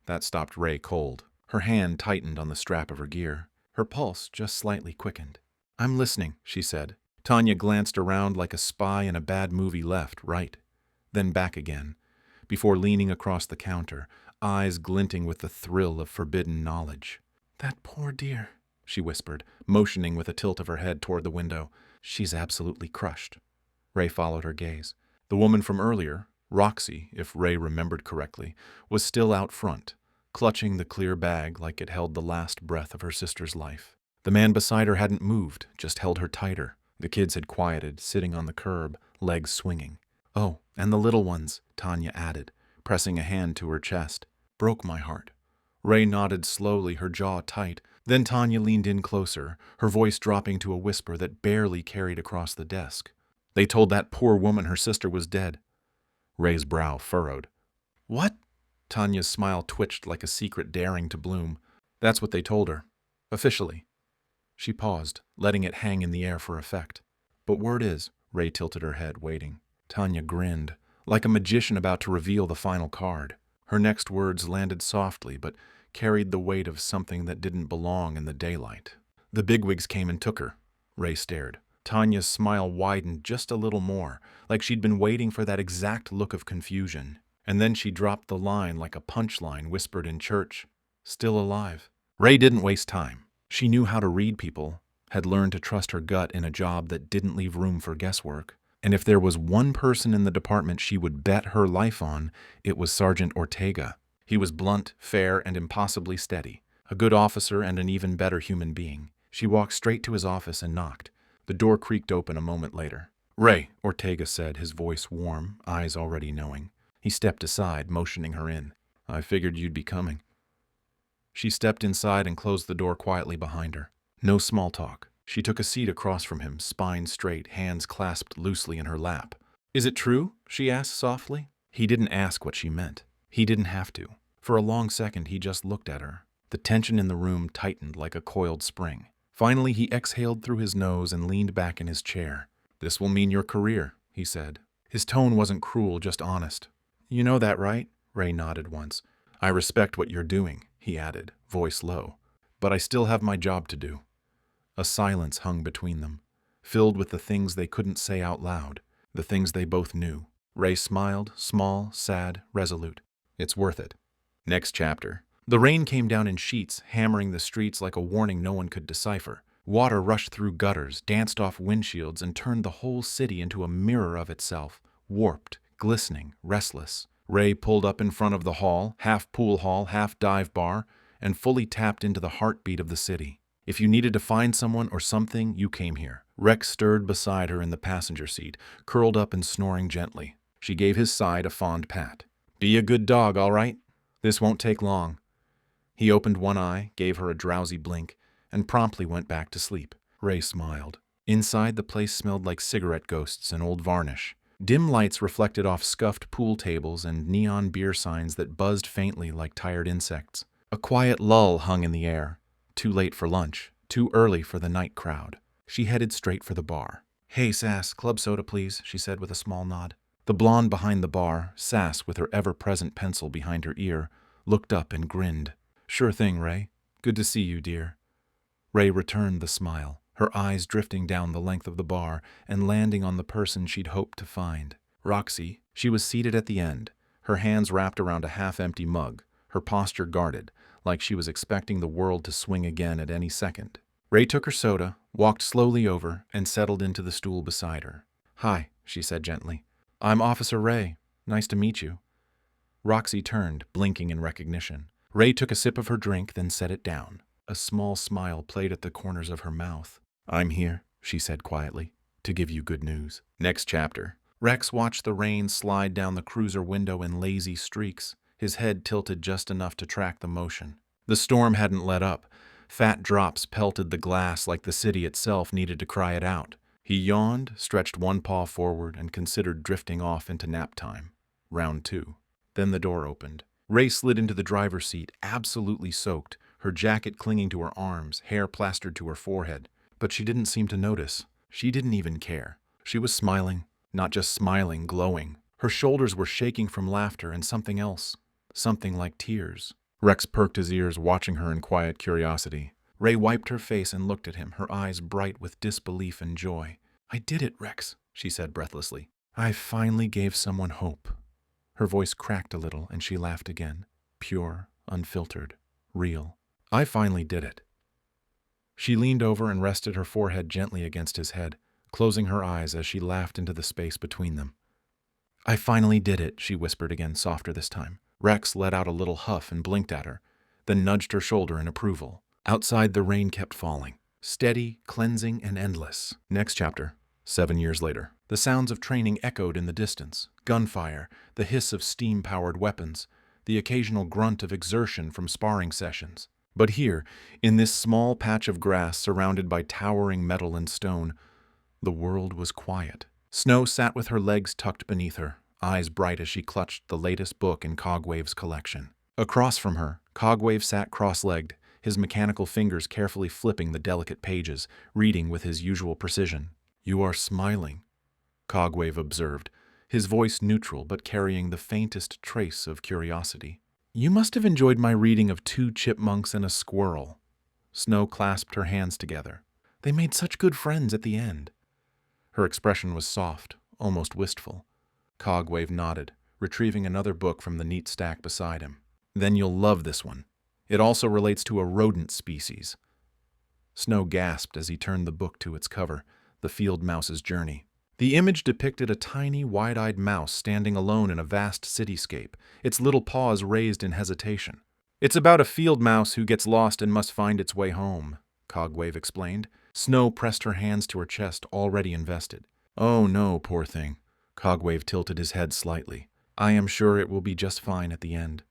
That stopped Ray cold. Her hand tightened on the strap of her gear. Her pulse just slightly quickened. "I'm listening," she said. Tanya glanced around like a spy in a bad movie, left, right, then back again, before leaning across the counter, eyes glinting with the thrill of forbidden knowledge. "That poor dear," she whispered, motioning with a tilt of her head toward the window. "She's absolutely crushed." Ray followed her gaze. The woman from earlier, Roxy, if Ray remembered correctly, was still out front, clutching the clear bag like it held the last breath of her sister's life. The man beside her hadn't moved, just held her tighter. The kids had quieted, sitting on the curb, legs swinging. "Oh, and the little ones," Tanya added, pressing a hand to her chest. "Broke my heart." Ray nodded slowly, her jaw tight. Then Tanya leaned in closer, her voice dropping to a whisper that barely carried across the desk. "They told that poor woman her sister was dead." Ray's brow furrowed. "What?" Tanya's smile twitched like a secret daring to bloom. "That's what they told her. Officially." She paused, letting it hang in the air for effect. "But word is," Ray tilted her head, waiting. Tanya grinned, like a magician about to reveal the final card. Her next words landed softly, but carried the weight of something that didn't belong in the daylight. "The bigwigs came and took her." Ray stared. Tanya's smile widened just a little more, like she'd been waiting for that exact look of confusion. And then she dropped the line like a punchline whispered in church. "Still alive." Ray didn't waste time. She knew how to read people, had learned to trust her gut in a job that didn't leave room for guesswork. And if there was one person in the department she would bet her life on, it was Sergeant Ortega. He was blunt, fair, and impossibly steady. A good officer and an even better human being. She walked straight to his office and knocked. The door creaked open a moment later. "Ray," Ortega said, his voice warm, eyes already knowing. He stepped aside, motioning her in. "I figured you'd be coming." She stepped inside and closed the door quietly behind her. No small talk. She took a seat across from him, spine straight, hands clasped loosely in her lap. "Is it true?" she asked softly. He didn't ask what she meant. He didn't have to. For a long second, he just looked at her. The tension in the room tightened like a coiled spring. Finally, he exhaled through his nose and leaned back in his chair. "This will mean your career," he said. His tone wasn't cruel, just honest. "You know that, right?" Ray nodded once. "I respect what you're doing," he added, voice low. "But I still have my job to do." A silence hung between them, filled with the things they couldn't say out loud, the things they both knew. Ray smiled, small, sad, resolute. "It's worth it." Next chapter. The rain came down in sheets, hammering the streets like a warning no one could decipher. Water rushed through gutters, danced off windshields, and turned the whole city into a mirror of itself, warped, glistening, restless. Ray pulled up in front of the hall, half pool hall, half dive bar, and fully tapped into the heartbeat of the city. If you needed to find someone or something, you came here. Rex stirred beside her in the passenger seat, curled up and snoring gently. She gave his side a fond pat. "Be a good dog, all right? This won't take long." He opened one eye, gave her a drowsy blink, and promptly went back to sleep. Ray smiled. Inside, the place smelled like cigarette ghosts and old varnish. Dim lights reflected off scuffed pool tables and neon beer signs that buzzed faintly like tired insects. A quiet lull hung in the air. Too late for lunch, too early for the night crowd. She headed straight for the bar. "Hey, Sass, club soda, please," she said with a small nod. The blonde behind the bar, Sass with her ever-present pencil behind her ear, looked up and grinned. "Sure thing, Ray. Good to see you, dear." Ray returned the smile, her eyes drifting down the length of the bar and landing on the person she'd hoped to find. Roxy. She was seated at the end, her hands wrapped around a half-empty mug, her posture guarded, like she was expecting the world to swing again at any second. Ray took her soda, walked slowly over, and settled into the stool beside her. "Hi," she said gently. "I'm Officer Ray. Nice to meet you." Roxy turned, blinking in recognition. Ray took a sip of her drink, then set it down. A small smile played at the corners of her mouth. "I'm here," she said quietly, "to give you good news." Next chapter. Rex watched the rain slide down the cruiser window in lazy streaks, his head tilted just enough to track the motion. The storm hadn't let up. Fat drops pelted the glass like the city itself needed to cry it out. He yawned, stretched one paw forward, and considered drifting off into nap time. Round 2. Then the door opened. Ray slid into the driver's seat, absolutely soaked, her jacket clinging to her arms, hair plastered to her forehead. But she didn't seem to notice. She didn't even care. She was smiling, not just smiling, glowing. Her shoulders were shaking from laughter and something else, something like tears. Rex perked his ears, watching her in quiet curiosity. Ray wiped her face and looked at him, her eyes bright with disbelief and joy. "I did it, Rex," she said breathlessly. "I finally gave someone hope." Her voice cracked a little, and she laughed again. Pure, unfiltered, real. "I finally did it." She leaned over and rested her forehead gently against his head, closing her eyes as she laughed into the space between them. "I finally did it," she whispered again, softer this time. Rex let out a little huff and blinked at her, then nudged her shoulder in approval. Outside, the rain kept falling. Steady, cleansing, and endless. Next chapter. 7 years later. The sounds of training echoed in the distance. Gunfire, the hiss of steam-powered weapons, the occasional grunt of exertion from sparring sessions. But here, in this small patch of grass surrounded by towering metal and stone, the world was quiet. Snow sat with her legs tucked beneath her, eyes bright as she clutched the latest book in Cogwave's collection. Across from her, Cogwave sat cross-legged, his mechanical fingers carefully flipping the delicate pages, reading with his usual precision. "You are smiling," Cogwave observed, his voice neutral but carrying the faintest trace of curiosity. "You must have enjoyed my reading of 2 chipmunks and a squirrel." Snow clasped her hands together. "They made such good friends at the end." Her expression was soft, almost wistful. Cogwave nodded, retrieving another book from the neat stack beside him. "Then you'll love this one. It also relates to a rodent species." Snow gasped as he turned the book to its cover, The Field Mouse's Journey. The image depicted a tiny, wide-eyed mouse standing alone in a vast cityscape, its little paws raised in hesitation. "It's about a field mouse who gets lost and must find its way home," Cogwave explained. Snow pressed her hands to her chest, already invested. "Oh no, poor thing." Cogwave tilted his head slightly. "I am sure it will be just fine at the end."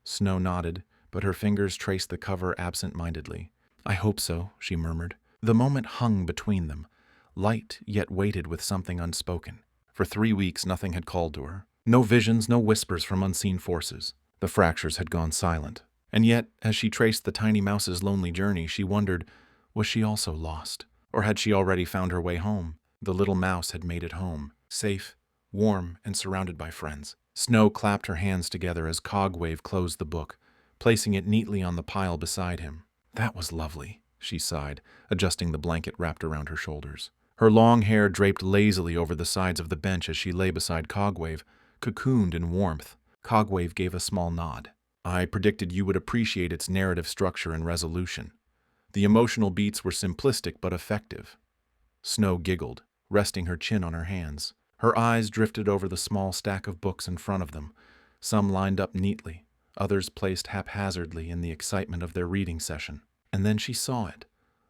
Snow nodded, but her fingers traced the cover absent-mindedly. "I hope so," she murmured. The moment hung between them, light yet weighted with something unspoken. For 3 weeks nothing had called to her. No visions, no whispers from unseen forces. The fractures had gone silent. And yet, as she traced the tiny mouse's lonely journey, she wondered, was she also lost? Or had she already found her way home? The little mouse had made it home, safe, warm, and surrounded by friends. Snow clapped her hands together as Cogwave closed the book, placing it neatly on the pile beside him. "That was lovely," she sighed, adjusting the blanket wrapped around her shoulders. Her long hair draped lazily over the sides of the bench as she lay beside Cogwave, cocooned in warmth. Cogwave gave a small nod. "I predicted you would appreciate its narrative structure and resolution. The emotional beats were simplistic but effective." Snow giggled, resting her chin on her hands. Her eyes drifted over the small stack of books in front of them, some lined up neatly, others placed haphazardly in the excitement of their reading session. And then she saw it,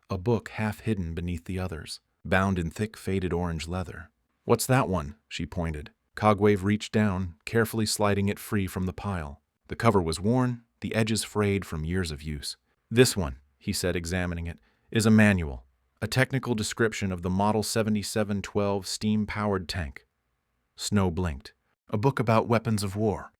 a book half hidden beneath the others, bound in thick faded orange leather. "What's that one?" she pointed. Cogwave reached down, carefully sliding it free from the pile. The cover was worn, the edges frayed from years of use. "This one," he said, examining it, "is a manual, a technical description of the Model 7712 steam-powered tank." Snow blinked. "A book about weapons of war."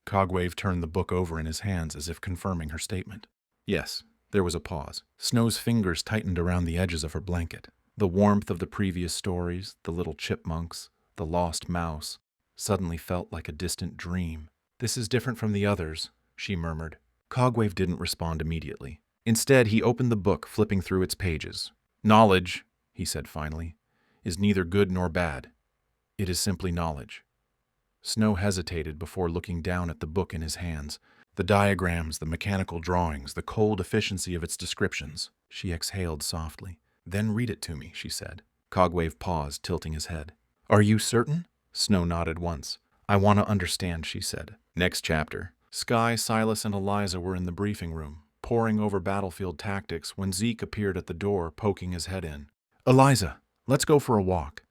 Cogwave turned the book over in his hands as if confirming her statement. "Yes." There was a pause. Snow's fingers tightened around the edges of her blanket. The warmth of the previous stories, the little chipmunks, the lost mouse, suddenly felt like a distant dream. "This is different from the others," she murmured. Cogwave didn't respond immediately. Instead, he opened the book, flipping through its pages. "Knowledge," he said finally, "is neither good nor bad. It is simply knowledge." Snow hesitated before looking down at the book in his hands. The diagrams, the mechanical drawings, the cold efficiency of its descriptions. She exhaled softly. "Then read it to me," she said. Cogwave paused, tilting his head. "Are you certain?" Snow nodded once. "I want to understand," she said. Next chapter. Skye, Silas, and Eliza were in the briefing room, poring over battlefield tactics when Zeke appeared at the door, poking his head in. "Eliza, let's go for a walk."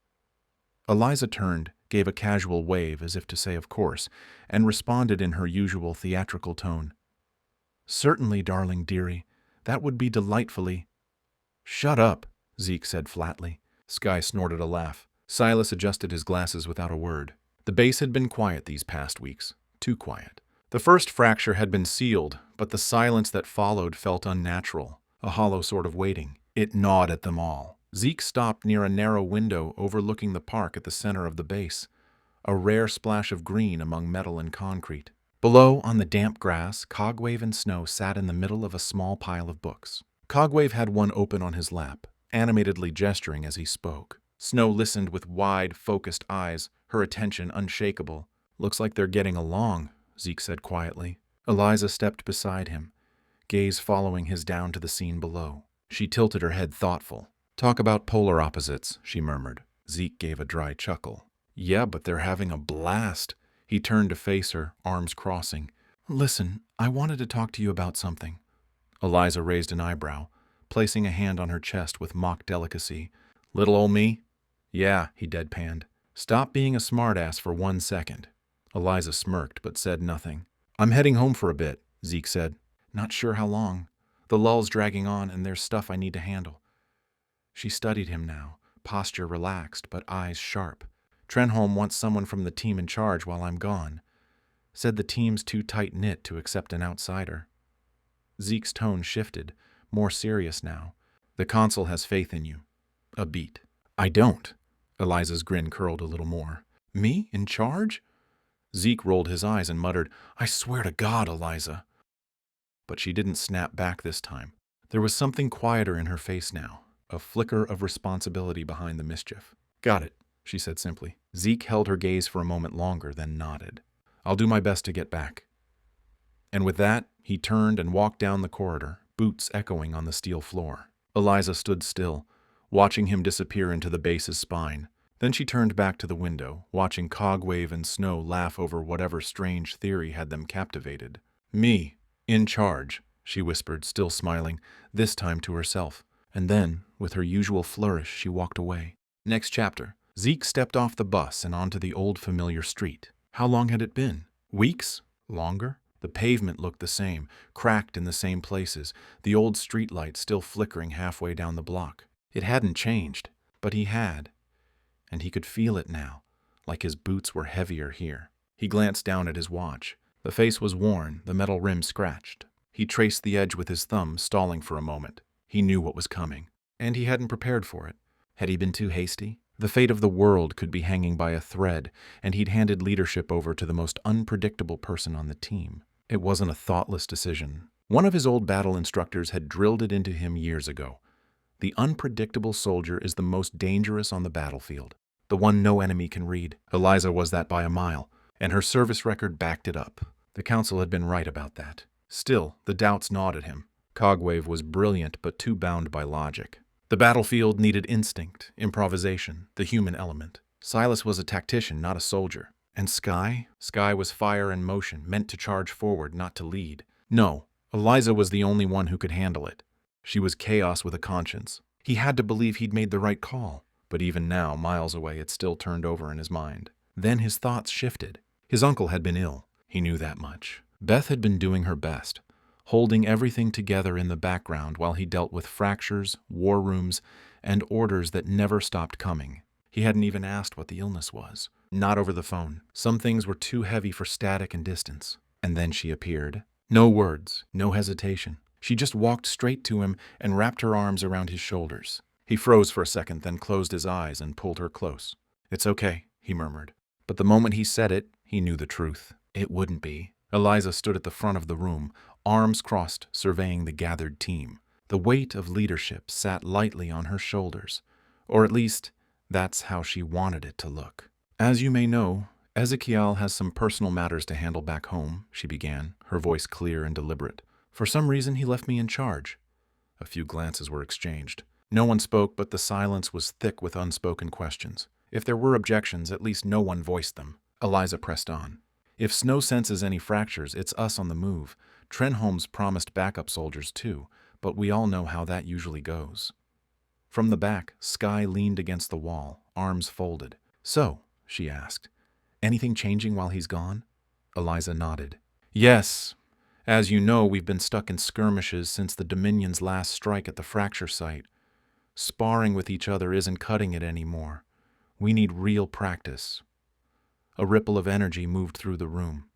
Eliza turned, gave a casual wave as if to say of course, and responded in her usual theatrical tone. "Certainly, darling dearie. That would be delightfully—" "Shut up," Zeke said flatly. Skye snorted a laugh. Silas adjusted his glasses without a word. The base had been quiet these past weeks. Too quiet. The first fracture had been sealed, but the silence that followed felt unnatural, a hollow sort of waiting. It gnawed at them all. Zeke stopped near a narrow window overlooking the park at the center of the base, a rare splash of green among metal and concrete. Below, on the damp grass, Cogwave and Snow sat in the middle of a small pile of books. Cogwave had one open on his lap, animatedly gesturing as he spoke. Snow listened with wide, focused eyes, her attention unshakable. "Looks like they're getting along," Zeke said quietly. Eliza stepped beside him, gaze following his down to the scene below. She tilted her head thoughtful. "Talk about polar opposites," she murmured. Zeke gave a dry chuckle. "Yeah, but they're having a blast." He turned to face her, arms crossing. "Listen, I wanted to talk to you about something." Eliza raised an eyebrow, placing a hand on her chest with mock delicacy. "Little ol' me?" "Yeah," he deadpanned. "Stop being a smartass for 1 second." Eliza smirked but said nothing. "I'm heading home for a bit," Zeke said. "Not sure how long. The lull's dragging on and there's stuff I need to handle." She studied him now, posture relaxed but eyes sharp. "Trenholm wants someone from the team in charge while I'm gone. Said the team's too tight-knit to accept an outsider." Zeke's tone shifted, more serious now. "The consul has faith in you." A beat. "I don't." Eliza's grin curled a little more. "Me? In charge?" Zeke rolled his eyes and muttered, "I swear to God, Eliza." But she didn't snap back this time. There was something quieter in her face now, a flicker of responsibility behind the mischief. "Got it," she said simply. Zeke held her gaze for a moment longer, then nodded. "I'll do my best to get back." And with that, he turned and walked down the corridor, boots echoing on the steel floor. Eliza stood still, watching him disappear into the base's spine. Then she turned back to the window, watching Cogwave and Snow laugh over whatever strange theory had them captivated. "Me, in charge," she whispered, still smiling, this time to herself. And then, with her usual flourish, she walked away. Next chapter. Zeke stepped off the bus and onto the old familiar street. How long had it been? Weeks? Longer? The pavement looked the same, cracked in the same places, the old streetlight still flickering halfway down the block. It hadn't changed, but he had. And he could feel it now, like his boots were heavier here. He glanced down at his watch. The face was worn, the metal rim scratched. He traced the edge with his thumb, stalling for a moment. He knew what was coming, and he hadn't prepared for it. Had he been too hasty? The fate of the world could be hanging by a thread, and he'd handed leadership over to the most unpredictable person on the team. It wasn't a thoughtless decision. One of his old battle instructors had drilled it into him years ago. The unpredictable soldier is the most dangerous on the battlefield, the one no enemy can read. Eliza was that by a mile, and her service record backed it up. The council had been right about that. Still, the doubts gnawed at him. Cogwave was brilliant but too bound by logic. The battlefield needed instinct, improvisation, the human element. Silas was a tactician, not a soldier. And Sky? Sky was fire and motion, meant to charge forward, not to lead. No, Eliza was the only one who could handle it. She was chaos with a conscience. He had to believe he'd made the right call. But even now, miles away, it still turned over in his mind. Then his thoughts shifted. His uncle had been ill. He knew that much. Beth had been doing her best, holding everything together in the background while he dealt with fractures, war rooms, and orders that never stopped coming. He hadn't even asked what the illness was. Not over the phone. Some things were too heavy for static and distance. And then she appeared. No words, no hesitation. She just walked straight to him and wrapped her arms around his shoulders. He froze for a second, then closed his eyes and pulled her close. "It's okay," he murmured. But the moment he said it, he knew the truth. It wouldn't be. Eliza stood at the front of the room, arms crossed, surveying the gathered team. The weight of leadership sat lightly on her shoulders, or at least, that's how she wanted it to look. "As you may know, Ezekiel has some personal matters to handle back home," she began, her voice clear and deliberate. "For some reason, he left me in charge." A few glances were exchanged. No one spoke, but the silence was thick with unspoken questions. If there were objections, at least no one voiced them. Eliza pressed on. "If Snow senses any fractures, it's us on the move. Trenholm's promised backup soldiers too, but we all know how that usually goes." From the back, Sky leaned against the wall, arms folded. "So," she asked, "anything changing while he's gone?" Eliza nodded. "Yes. As you know, we've been stuck in skirmishes since the Dominion's last strike at the fracture site. Sparring with each other isn't cutting it anymore. We need real practice." A ripple of energy moved through the room.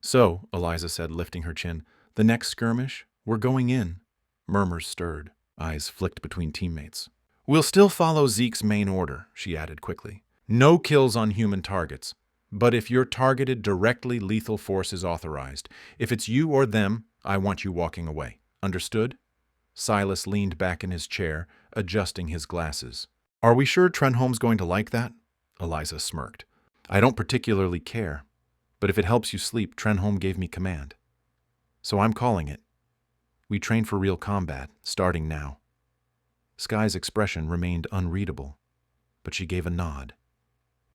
"So," Eliza said, lifting her chin, "the next skirmish? We're going in." Murmurs stirred. Eyes flicked between teammates. "We'll still follow Zeke's main order," she added quickly. "No kills on human targets. But if your targeted directly lethal force is authorized, if it's you or them, I want you walking away. Understood? Silas leaned back in his chair, adjusting his glasses. Are we sure Trenholm's going to like that? Eliza smirked. I don't particularly care, but if it helps you sleep, Trenholm gave me command. So I'm calling it. We train for real combat, starting now. Sky's expression remained unreadable, but she gave a nod.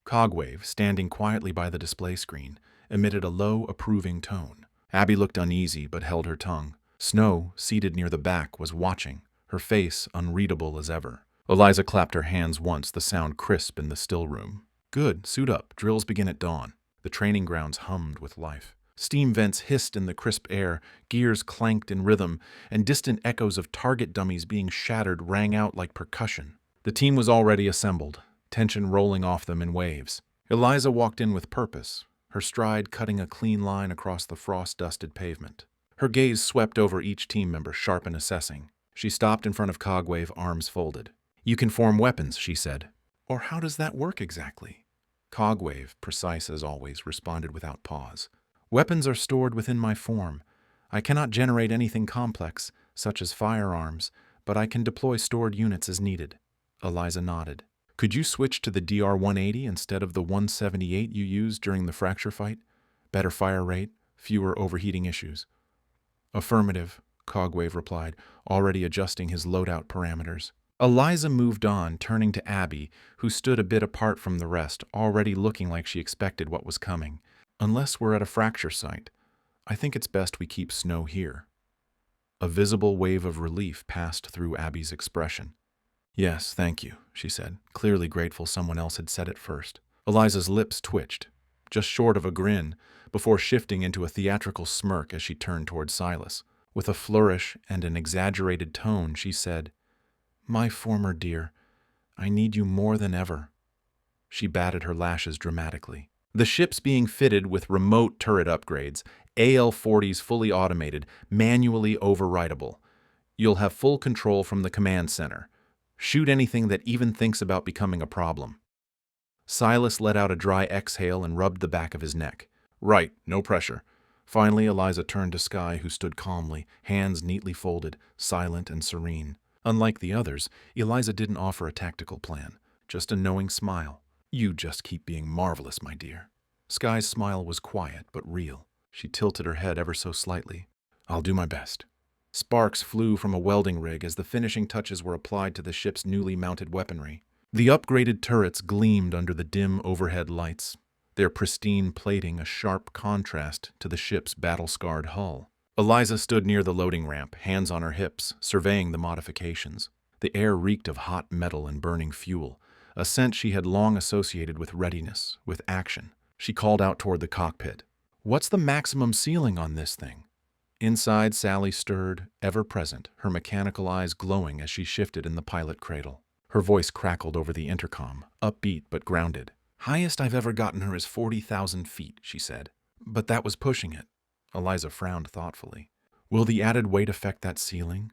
Cogwave, standing quietly by the display screen, emitted a low, approving tone. Abby looked uneasy but held her tongue. Snow, seated near the back, was watching, her face unreadable as ever. Eliza clapped her hands once, the sound crisp in the still room. Good, suit up. Drills begin at dawn. The training grounds hummed with life. Steam vents hissed in the crisp air, gears clanked in rhythm, and distant echoes of target dummies being shattered rang out like percussion. The team was already assembled, tension rolling off them in waves. Eliza walked in with purpose, her stride cutting a clean line across the frost-dusted pavement. Her gaze swept over each team member, sharp and assessing. She stopped in front of Cogwave, arms folded. You can form weapons, she said. Or how does that work exactly? Cogwave, precise as always, responded without pause. Weapons are stored within my form. I cannot generate anything complex, such as firearms, but I can deploy stored units as needed. Eliza nodded. Could you switch to the DR-180 instead of the 178 you used during the fracture fight? Better fire rate, fewer overheating issues. Affirmative, Cogwave replied, already adjusting his loadout parameters. Eliza moved on, turning to Abby, who stood a bit apart from the rest, already looking like she expected what was coming. Unless we're at a fracture site, I think it's best we keep Snow here. A visible wave of relief passed through Abby's expression. Yes, thank you, she said, clearly grateful someone else had said it first. Eliza's lips twitched, just short of a grin, before shifting into a theatrical smirk as she turned toward Silas. With a flourish and an exaggerated tone, she said, My former dear, I need you more than ever. She batted her lashes dramatically. The ship's being fitted with remote turret upgrades, AL-40s fully automated, manually overridable. You'll have full control from the command center. Shoot anything that even thinks about becoming a problem. Silas let out a dry exhale and rubbed the back of his neck. Right, no pressure. Finally, Eliza turned to Sky, who stood calmly, hands neatly folded, silent and serene. Unlike the others, Eliza didn't offer a tactical plan, just a knowing smile. You just keep being marvelous, my dear. Sky's smile was quiet but real. She tilted her head ever so slightly. I'll do my best. Sparks flew from a welding rig as the finishing touches were applied to the ship's newly mounted weaponry. The upgraded turrets gleamed under the dim overhead lights, their pristine plating a sharp contrast to the ship's battle-scarred hull. Eliza stood near the loading ramp, hands on her hips, surveying the modifications. The air reeked of hot metal and burning fuel, a scent she had long associated with readiness, with action. She called out toward the cockpit. What's the maximum ceiling on this thing? Inside, Sally stirred, ever present, her mechanical eyes glowing as she shifted in the pilot cradle. Her voice crackled over the intercom, upbeat but grounded. Highest I've ever gotten her is 40,000 feet, she said. But that was pushing it. Eliza frowned thoughtfully. Will the added weight affect that ceiling?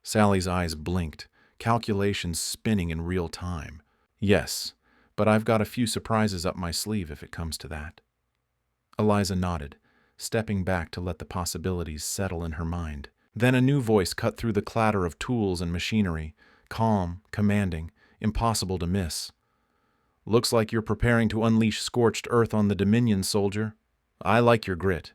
Sally's eyes blinked, calculations spinning in real time. Yes, but I've got a few surprises up my sleeve if it comes to that. Eliza nodded, stepping back to let the possibilities settle in her mind. Then a new voice cut through the clatter of tools and machinery, calm, commanding, impossible to miss. Looks like you're preparing to unleash scorched earth on the Dominion, soldier. I like your grit.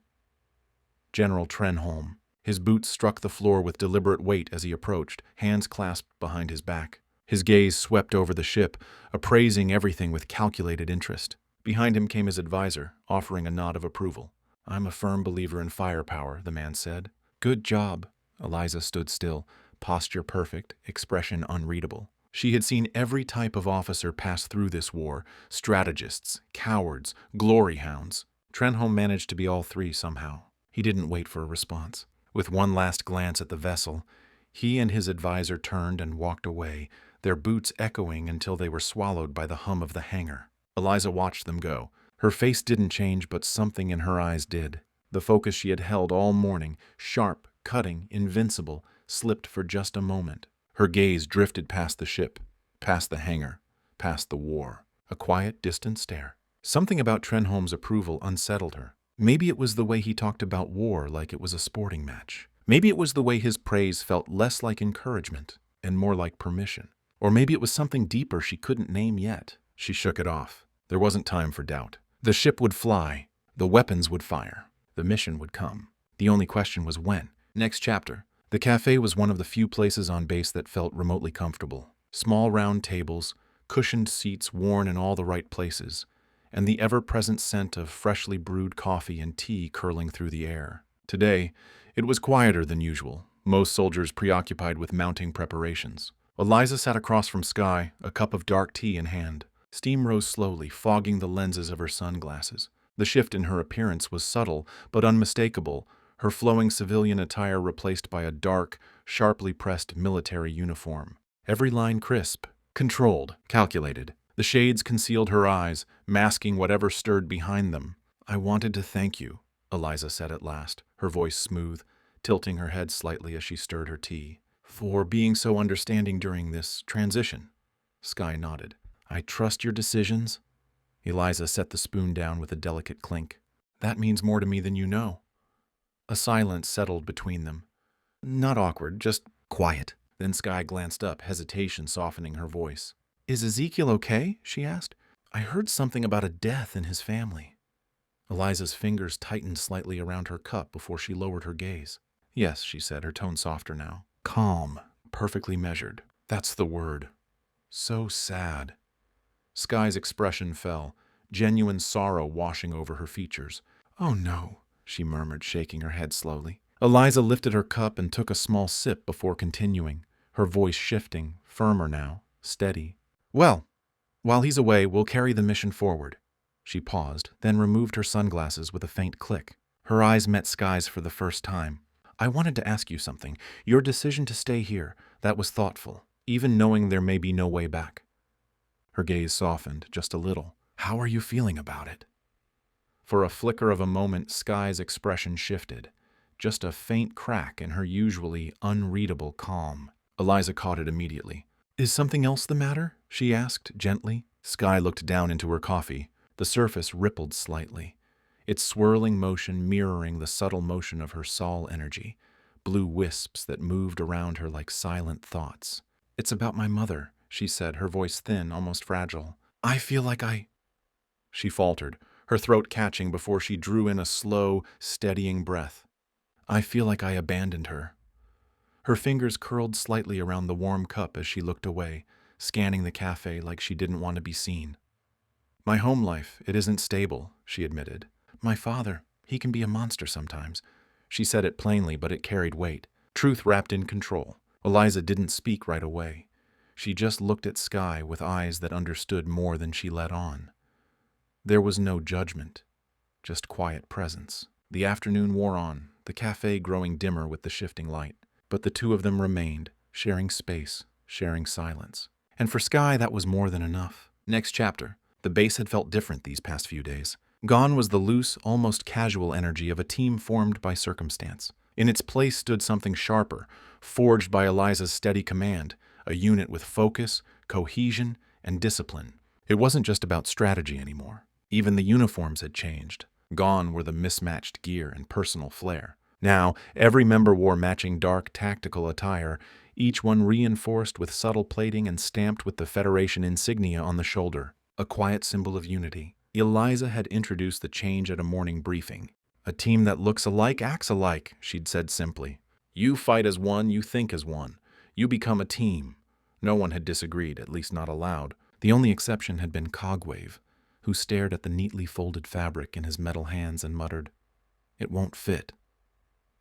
General Trenholm. His boots struck the floor with deliberate weight as he approached, hands clasped behind his back. His gaze swept over the ship, appraising everything with calculated interest. Behind him came his advisor, offering a nod of approval. I'm a firm believer in firepower, the man said. Good job. Eliza stood still, posture perfect, expression unreadable. She had seen every type of officer pass through this war, strategists, cowards, glory hounds. Trenholm managed to be all three somehow. He didn't wait for a response. With one last glance at the vessel, he and his advisor turned and walked away, their boots echoing until they were swallowed by the hum of the hangar. Eliza watched them go. Her face didn't change, but something in her eyes did. The focus she had held all morning, sharp, cutting, invincible, slipped for just a moment. Her gaze drifted past the ship, past the hangar, past the war. A quiet, distant stare. Something about Trenholm's approval unsettled her. Maybe it was the way he talked about war like it was a sporting match. Maybe it was the way his praise felt less like encouragement and more like permission. Or maybe it was something deeper she couldn't name yet. She shook it off. There wasn't time for doubt. The ship would fly. The weapons would fire. The mission would come. The only question was when. Next chapter. The cafe was one of the few places on base that felt remotely comfortable. Small round tables, cushioned seats worn in all the right places, and the ever-present scent of freshly brewed coffee and tea curling through the air. Today, it was quieter than usual, most soldiers preoccupied with mounting preparations. Eliza sat across from Skye, a cup of dark tea in hand. Steam rose slowly, fogging the lenses of her sunglasses. The shift in her appearance was subtle, but unmistakable, her flowing civilian attire replaced by a dark, sharply pressed military uniform. Every line crisp, controlled, calculated. The shades concealed her eyes, masking whatever stirred behind them. "I wanted to thank you," Eliza said at last, her voice smooth, tilting her head slightly as she stirred her tea, "for being so understanding during this transition." Skye nodded. "I trust your decisions." Eliza set the spoon down with a delicate clink. "That means more to me than you know." A silence settled between them. Not awkward, just quiet. Then Skye glanced up, hesitation softening her voice. "Is Ezekiel okay?" she asked. "I heard something about a death in his family." Eliza's fingers tightened slightly around her cup before she lowered her gaze. "Yes," she said, her tone softer now. "Calm, perfectly measured. That's the word. So sad." Skye's expression fell, genuine sorrow washing over her features. "Oh no," she murmured, shaking her head slowly. Eliza lifted her cup and took a small sip before continuing, her voice shifting, firmer now, steady. "Well, while he's away, we'll carry the mission forward." She paused, then removed her sunglasses with a faint click. Her eyes met Skye's for the first time. "I wanted to ask you something. Your decision to stay here, that was thoughtful, even knowing there may be no way back." Her gaze softened, just a little. "How are you feeling about it?" For a flicker of a moment, Skye's expression shifted. Just a faint crack in her usually unreadable calm. Eliza caught it immediately. "Is something else the matter?" she asked, gently. Skye looked down into her coffee. The surface rippled slightly, its swirling motion mirroring the subtle motion of her soul energy, blue wisps that moved around her like silent thoughts. "It's about my mother," she said, her voice thin, almost fragile. "I feel like She faltered, her throat catching before she drew in a slow, steadying breath. "I feel like I abandoned her." Her fingers curled slightly around the warm cup as she looked away, scanning the cafe like she didn't want to be seen. "My home life, it isn't stable," she admitted. "My father, he can be a monster sometimes." She said it plainly, but it carried weight. Truth wrapped in control. Eliza didn't speak right away. She just looked at Skye with eyes that understood more than she let on. There was no judgment, just quiet presence. The afternoon wore on, the cafe growing dimmer with the shifting light. But the two of them remained, sharing space, sharing silence. And for Skye, that was more than enough. Next chapter. The base had felt different these past few days. Gone was the loose, almost casual energy of a team formed by circumstance. In its place stood something sharper, forged by Eliza's steady command, a unit with focus, cohesion, and discipline. It wasn't just about strategy anymore. Even the uniforms had changed. Gone were the mismatched gear and personal flair. Now, every member wore matching dark tactical attire, each one reinforced with subtle plating and stamped with the Federation insignia on the shoulder, a quiet symbol of unity. Eliza had introduced the change at a morning briefing. "A team that looks alike acts alike," she'd said simply. "You fight as one, you think as one. You become a team." No one had disagreed, at least not aloud. The only exception had been Cogwave, who stared at the neatly folded fabric in his metal hands and muttered, "It won't fit."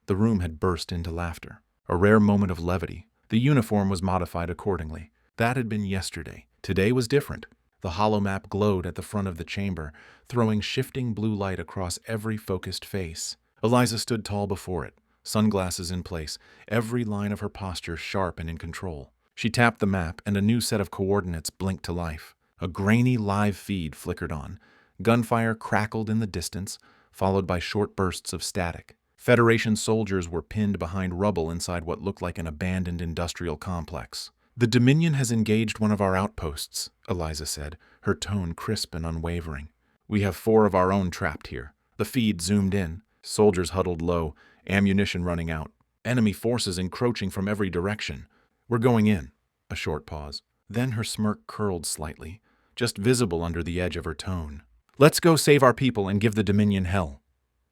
The room had burst into laughter, a rare moment of levity. The uniform was modified accordingly. That had been yesterday. Today was different. The holomap glowed at the front of the chamber, throwing shifting blue light across every focused face. Eliza stood tall before it, sunglasses in place, every line of her posture sharp and in control. She tapped the map, and a new set of coordinates blinked to life. A grainy live feed flickered on. Gunfire crackled in the distance, followed by short bursts of static. Federation soldiers were pinned behind rubble inside what looked like an abandoned industrial complex. "The Dominion has engaged one of our outposts," Eliza said, her tone crisp and unwavering. We have 4 of our own trapped here. The feed zoomed in. Soldiers huddled low, ammunition running out. Enemy forces encroaching from every direction. We're going in. A short pause. Then her smirk curled slightly, just visible under the edge of her tone. Let's go save our people and give the Dominion hell.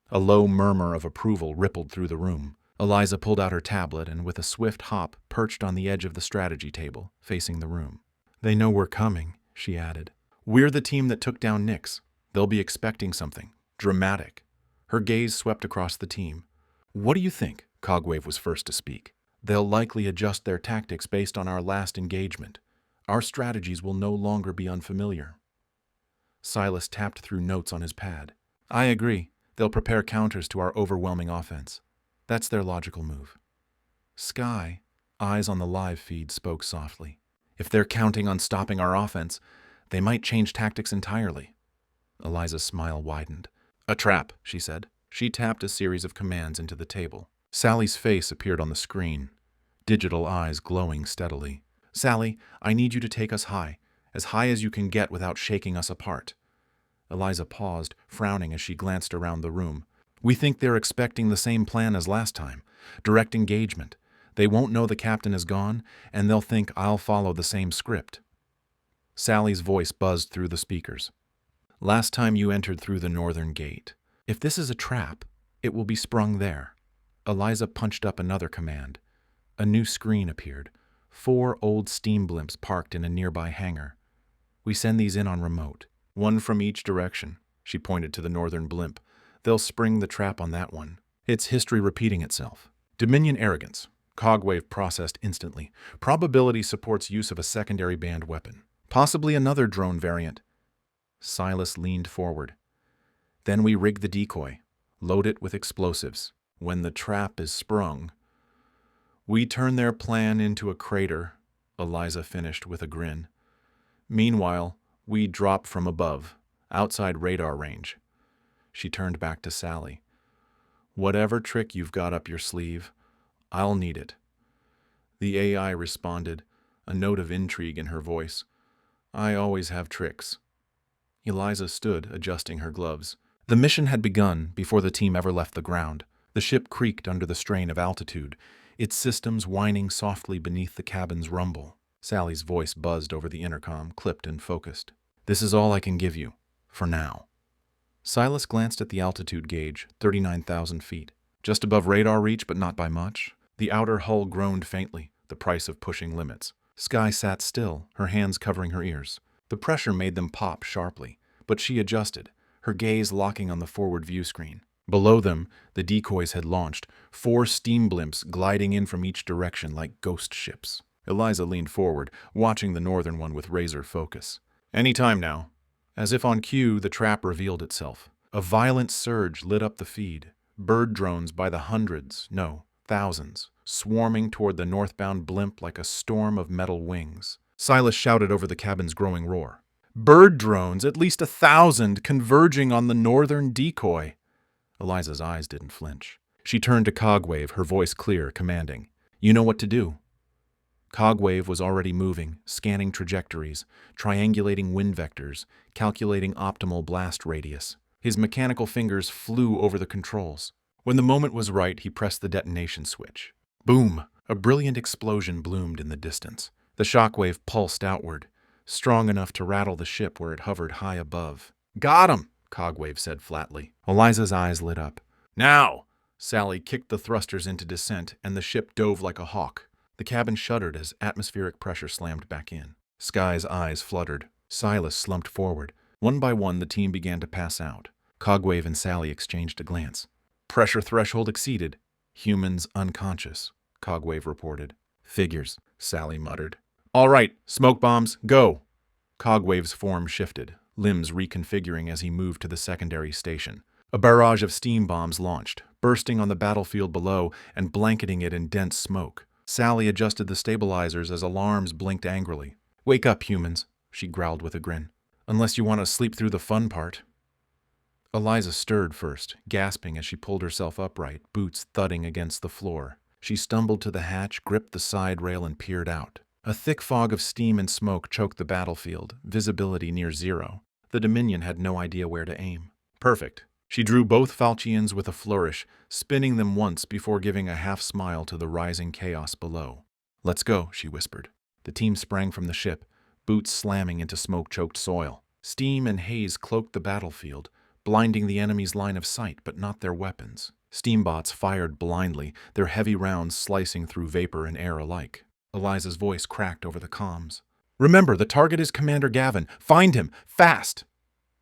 A low murmur of approval rippled through the room. Eliza pulled out her tablet and with a swift hop perched on the edge of the strategy table, facing the room. They know we're coming, she added. We're the team that took down Nix. They'll be expecting something dramatic. Her gaze swept across the team. What do you think? Cogwave was first to speak. They'll likely adjust their tactics based on our last engagement. Our strategies will no longer be unfamiliar. Silas tapped through notes on his pad. I agree. They'll prepare counters to our overwhelming offense. That's their logical move. Sky, eyes on the live feed, spoke softly. If they're counting on stopping our offense, they might change tactics entirely. Eliza's smile widened. A trap, she said. She tapped a series of commands into the table. Sally's face appeared on the screen, digital eyes glowing steadily. Sally, I need you to take us high as you can get without shaking us apart. Eliza paused, frowning as she glanced around the room. We think they're expecting the same plan as last time. Direct engagement. They won't know the captain is gone, and they'll think I'll follow the same script. Sally's voice buzzed through the speakers. Last time you entered through the northern gate. If this is a trap, it will be sprung there. Eliza punched up another command. A new screen appeared. 4 old steam blimps parked in a nearby hangar. We send these in on remote. 1 from each direction. She pointed to the northern blimp. They'll spring the trap on that one. It's history repeating itself. Dominion arrogance. Cogwave processed instantly. Probability supports use of a secondary band weapon. Possibly another drone variant. Silas leaned forward. Then we rig the decoy. Load it with explosives. When the trap is sprung, we turn their plan into a crater, Eliza finished with a grin. Meanwhile, we drop from above, outside radar range. She turned back to Sally. Whatever trick you've got up your sleeve, I'll need it. The AI responded, a note of intrigue in her voice. I always have tricks. Eliza stood, adjusting her gloves. The mission had begun before the team ever left the ground. The ship creaked under the strain of altitude, its systems whining softly beneath the cabin's rumble. Sally's voice buzzed over the intercom, clipped and focused. This is all I can give you, for now. Silas glanced at the altitude gauge, 39,000 feet. Just above radar reach, but not by much. The outer hull groaned faintly, the price of pushing limits. Sky sat still, her hands covering her ears. The pressure made them pop sharply, but she adjusted, her gaze locking on the forward view screen. Below them, the decoys had launched, 4 steam blimps gliding in from each direction like ghost ships. Eliza leaned forward, watching the northern one with razor focus. Any time now. As if on cue, the trap revealed itself. A violent surge lit up the feed. Bird drones by the hundreds, no, thousands, swarming toward the northbound blimp like a storm of metal wings. Silas shouted over the cabin's growing roar. Bird drones, at least 1,000, converging on the northern decoy. Eliza's eyes didn't flinch. She turned to Cogwave, her voice clear, commanding. You know what to do. Cogwave was already moving, scanning trajectories, triangulating wind vectors, calculating optimal blast radius. His mechanical fingers flew over the controls. When the moment was right, he pressed the detonation switch. Boom! A brilliant explosion bloomed in the distance. The shockwave pulsed outward, strong enough to rattle the ship where it hovered high above. Got him! Cogwave said flatly. Eliza's eyes lit up. Now! Sally kicked the thrusters into descent, and the ship dove like a hawk. The cabin shuddered as atmospheric pressure slammed back in. Sky's eyes fluttered. Silas slumped forward. One by one, the team began to pass out. Cogwave and Sally exchanged a glance. Pressure threshold exceeded. Humans unconscious, Cogwave reported. Figures, Sally muttered. All right, smoke bombs, go! Cogwave's form shifted, limbs reconfiguring as he moved to the secondary station. A barrage of steam bombs launched, bursting on the battlefield below and blanketing it in dense smoke. Sally adjusted the stabilizers as alarms blinked angrily. Wake up, humans, she growled with a grin. Unless you want to sleep through the fun part. Eliza stirred first, gasping as she pulled herself upright, boots thudding against the floor. She stumbled to the hatch, gripped the side rail, and peered out. A thick fog of steam and smoke choked the battlefield, visibility near zero. The Dominion had no idea where to aim. Perfect. She drew both falchions with a flourish, spinning them once before giving a half-smile to the rising chaos below. "Let's go," she whispered. The team sprang from the ship, boots slamming into smoke-choked soil. Steam and haze cloaked the battlefield, blinding the enemy's line of sight but not their weapons. Steambots fired blindly, their heavy rounds slicing through vapor and air alike. Eliza's voice cracked over the comms. "Remember, the target is Commander Gavin. Find him! Fast!"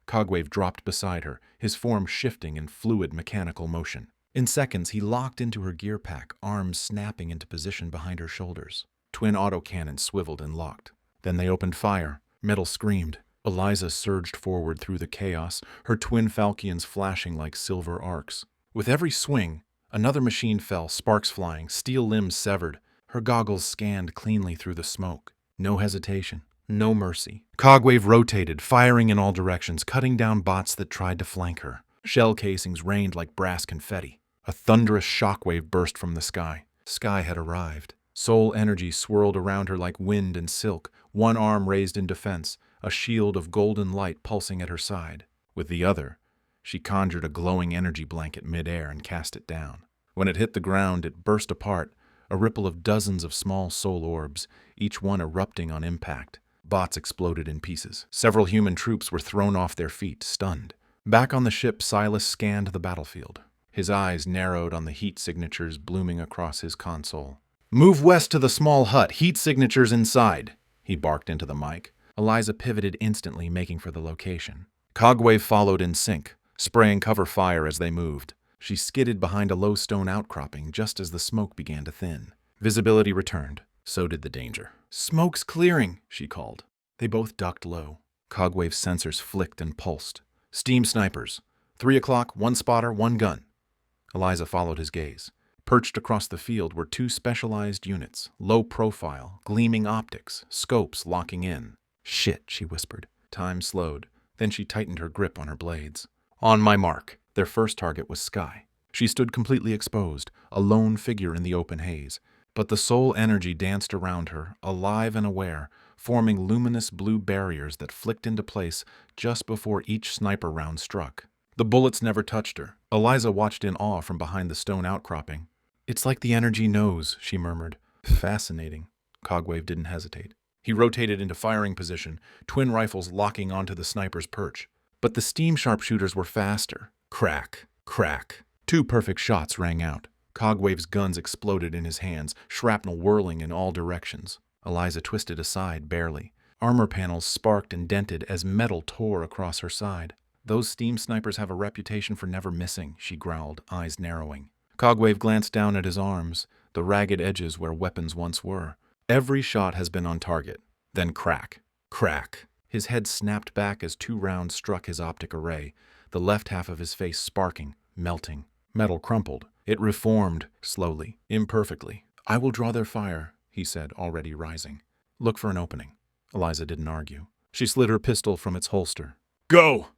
Cogwave dropped beside her, his form shifting in fluid mechanical motion. In seconds, he locked into her gear pack, arms snapping into position behind her shoulders. Twin autocannons swiveled and locked. Then they opened fire. Metal screamed. Eliza surged forward through the chaos, her twin falchions flashing like silver arcs. With every swing, another machine fell, sparks flying, steel limbs severed. Her goggles scanned cleanly through the smoke. No hesitation, no mercy. Cogwave rotated, firing in all directions, cutting down bots that tried to flank her. Shell casings rained like brass confetti. A thunderous shockwave burst from the sky. Sky had arrived. Soul energy swirled around her like wind and silk, one arm raised in defense, a shield of golden light pulsing at her side. With the other, she conjured a glowing energy blanket midair and cast it down. When it hit the ground, it burst apart, a ripple of dozens of small soul orbs, each one erupting on impact. Bots exploded in pieces. Several human troops were thrown off their feet, stunned. Back on the ship, Silas scanned the battlefield. His eyes narrowed on the heat signatures blooming across his console. "Move west to the small hut. Heat signatures inside," he barked into the mic. Eliza pivoted instantly, making for the location. Cogwave followed in sync, spraying cover fire as they moved. She skidded behind a low stone outcropping just as the smoke began to thin. Visibility returned. So did the danger. "Smoke's clearing," she called. They both ducked low. Cogwave's sensors flicked and pulsed. "Steam snipers. 3 o'clock, 1 spotter, 1 gun." Eliza followed his gaze. Perched across the field were 2 specialized units, low profile, gleaming optics, scopes locking in. "Shit," she whispered. Time slowed. Then she tightened her grip on her blades. On my mark. Their first target was Sky. She stood completely exposed, a lone figure in the open haze. But the soul energy danced around her, alive and aware, forming luminous blue barriers that flicked into place just before each sniper round struck. The bullets never touched her. Eliza watched in awe from behind the stone outcropping. "It's like the energy knows," she murmured. "Fascinating." Cogwave didn't hesitate. He rotated into firing position, twin rifles locking onto the sniper's perch. But the steam sharpshooters were faster. Crack, crack. 2 perfect shots rang out. Cogwave's guns exploded in his hands, shrapnel whirling in all directions. Eliza twisted aside, barely. Armor panels sparked and dented as metal tore across her side. "Those steam snipers have a reputation for never missing," she growled, eyes narrowing. Cogwave glanced down at his arms, the ragged edges where weapons once were. "Every shot has been on target." Then crack, crack. His head snapped back as 2 rounds struck his optic array, the left half of his face sparking, melting. Metal crumpled. It reformed, slowly, imperfectly. "I will draw their fire," he said, already rising. "Look for an opening." Eliza didn't argue. She slid her pistol from its holster. "Go!"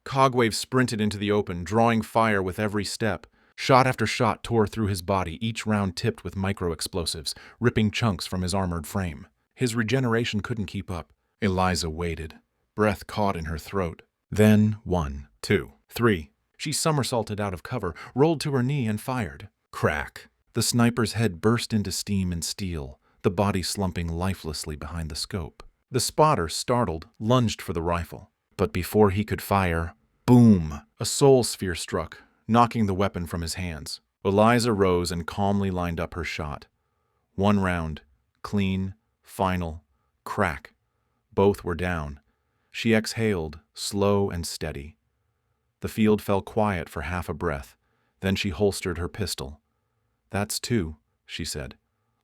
Cogwave sprinted into the open, drawing fire with every step. Shot after shot tore through his body, each round tipped with micro-explosives, ripping chunks from his armored frame. His regeneration couldn't keep up. Eliza waited, breath caught in her throat. Then 1, 2, 3. She somersaulted out of cover, rolled to her knee, and fired. Crack. The sniper's head burst into steam and steel, the body slumping lifelessly behind the scope. The spotter, startled, lunged for the rifle. But before he could fire, boom! A soul sphere struck, knocking the weapon from his hands. Eliza rose and calmly lined up her shot. 1 round, clean, final, crack. Both were down. She exhaled, slow and steady. The field fell quiet for half a breath. Then she holstered her pistol. "That's 2, she said.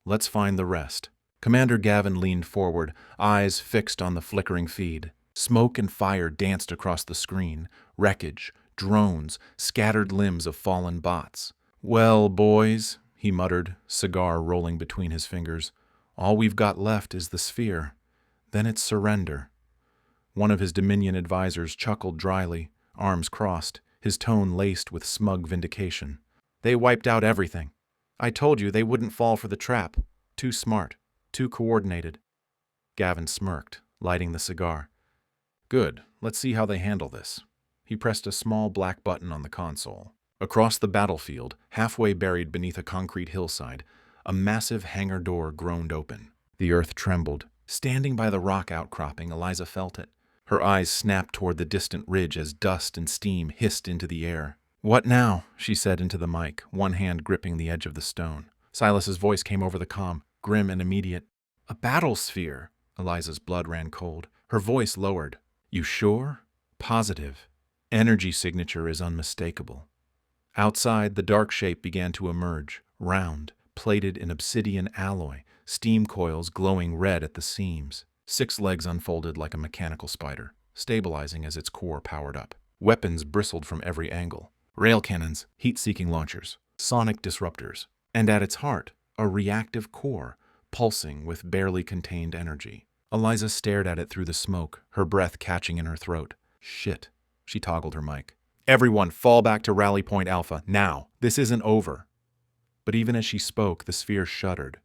"Let's find the rest." Commander Gavin leaned forward, eyes fixed on the flickering feed. Smoke and fire danced across the screen, wreckage, drones, scattered limbs of fallen bots. "Well, boys," he muttered, cigar rolling between his fingers, "all we've got left is the sphere. Then it's surrender." One of his Dominion advisors chuckled dryly, arms crossed, his tone laced with smug vindication. "They wiped out everything. I told you they wouldn't fall for the trap. Too smart, too coordinated." Gavin smirked, lighting the cigar. Good. Let's see how they handle this. He pressed a small black button on the console. Across the battlefield, halfway buried beneath a concrete hillside, a massive hangar door groaned open. The earth trembled. Standing by the rock outcropping, Eliza felt it. Her eyes snapped toward the distant ridge as dust and steam hissed into the air. "What now?" she said into the mic, one hand gripping the edge of the stone. Silas's voice came over the comm, grim and immediate. "A battle sphere." Eliza's blood ran cold. Her voice lowered. "You sure?" "Positive. Energy signature is unmistakable." Outside, the dark shape began to emerge, round, plated in obsidian alloy, steam coils glowing red at the seams. 6 legs unfolded like a mechanical spider, stabilizing as its core powered up. Weapons bristled from every angle. Rail cannons, heat-seeking launchers, sonic disruptors, and at its heart, a reactive core, pulsing with barely contained energy. Eliza stared at it through the smoke, her breath catching in her throat. "Shit." She toggled her mic. "Everyone, fall back to Rally Point Alpha, now. This isn't over." But even as she spoke, the sphere shuddered.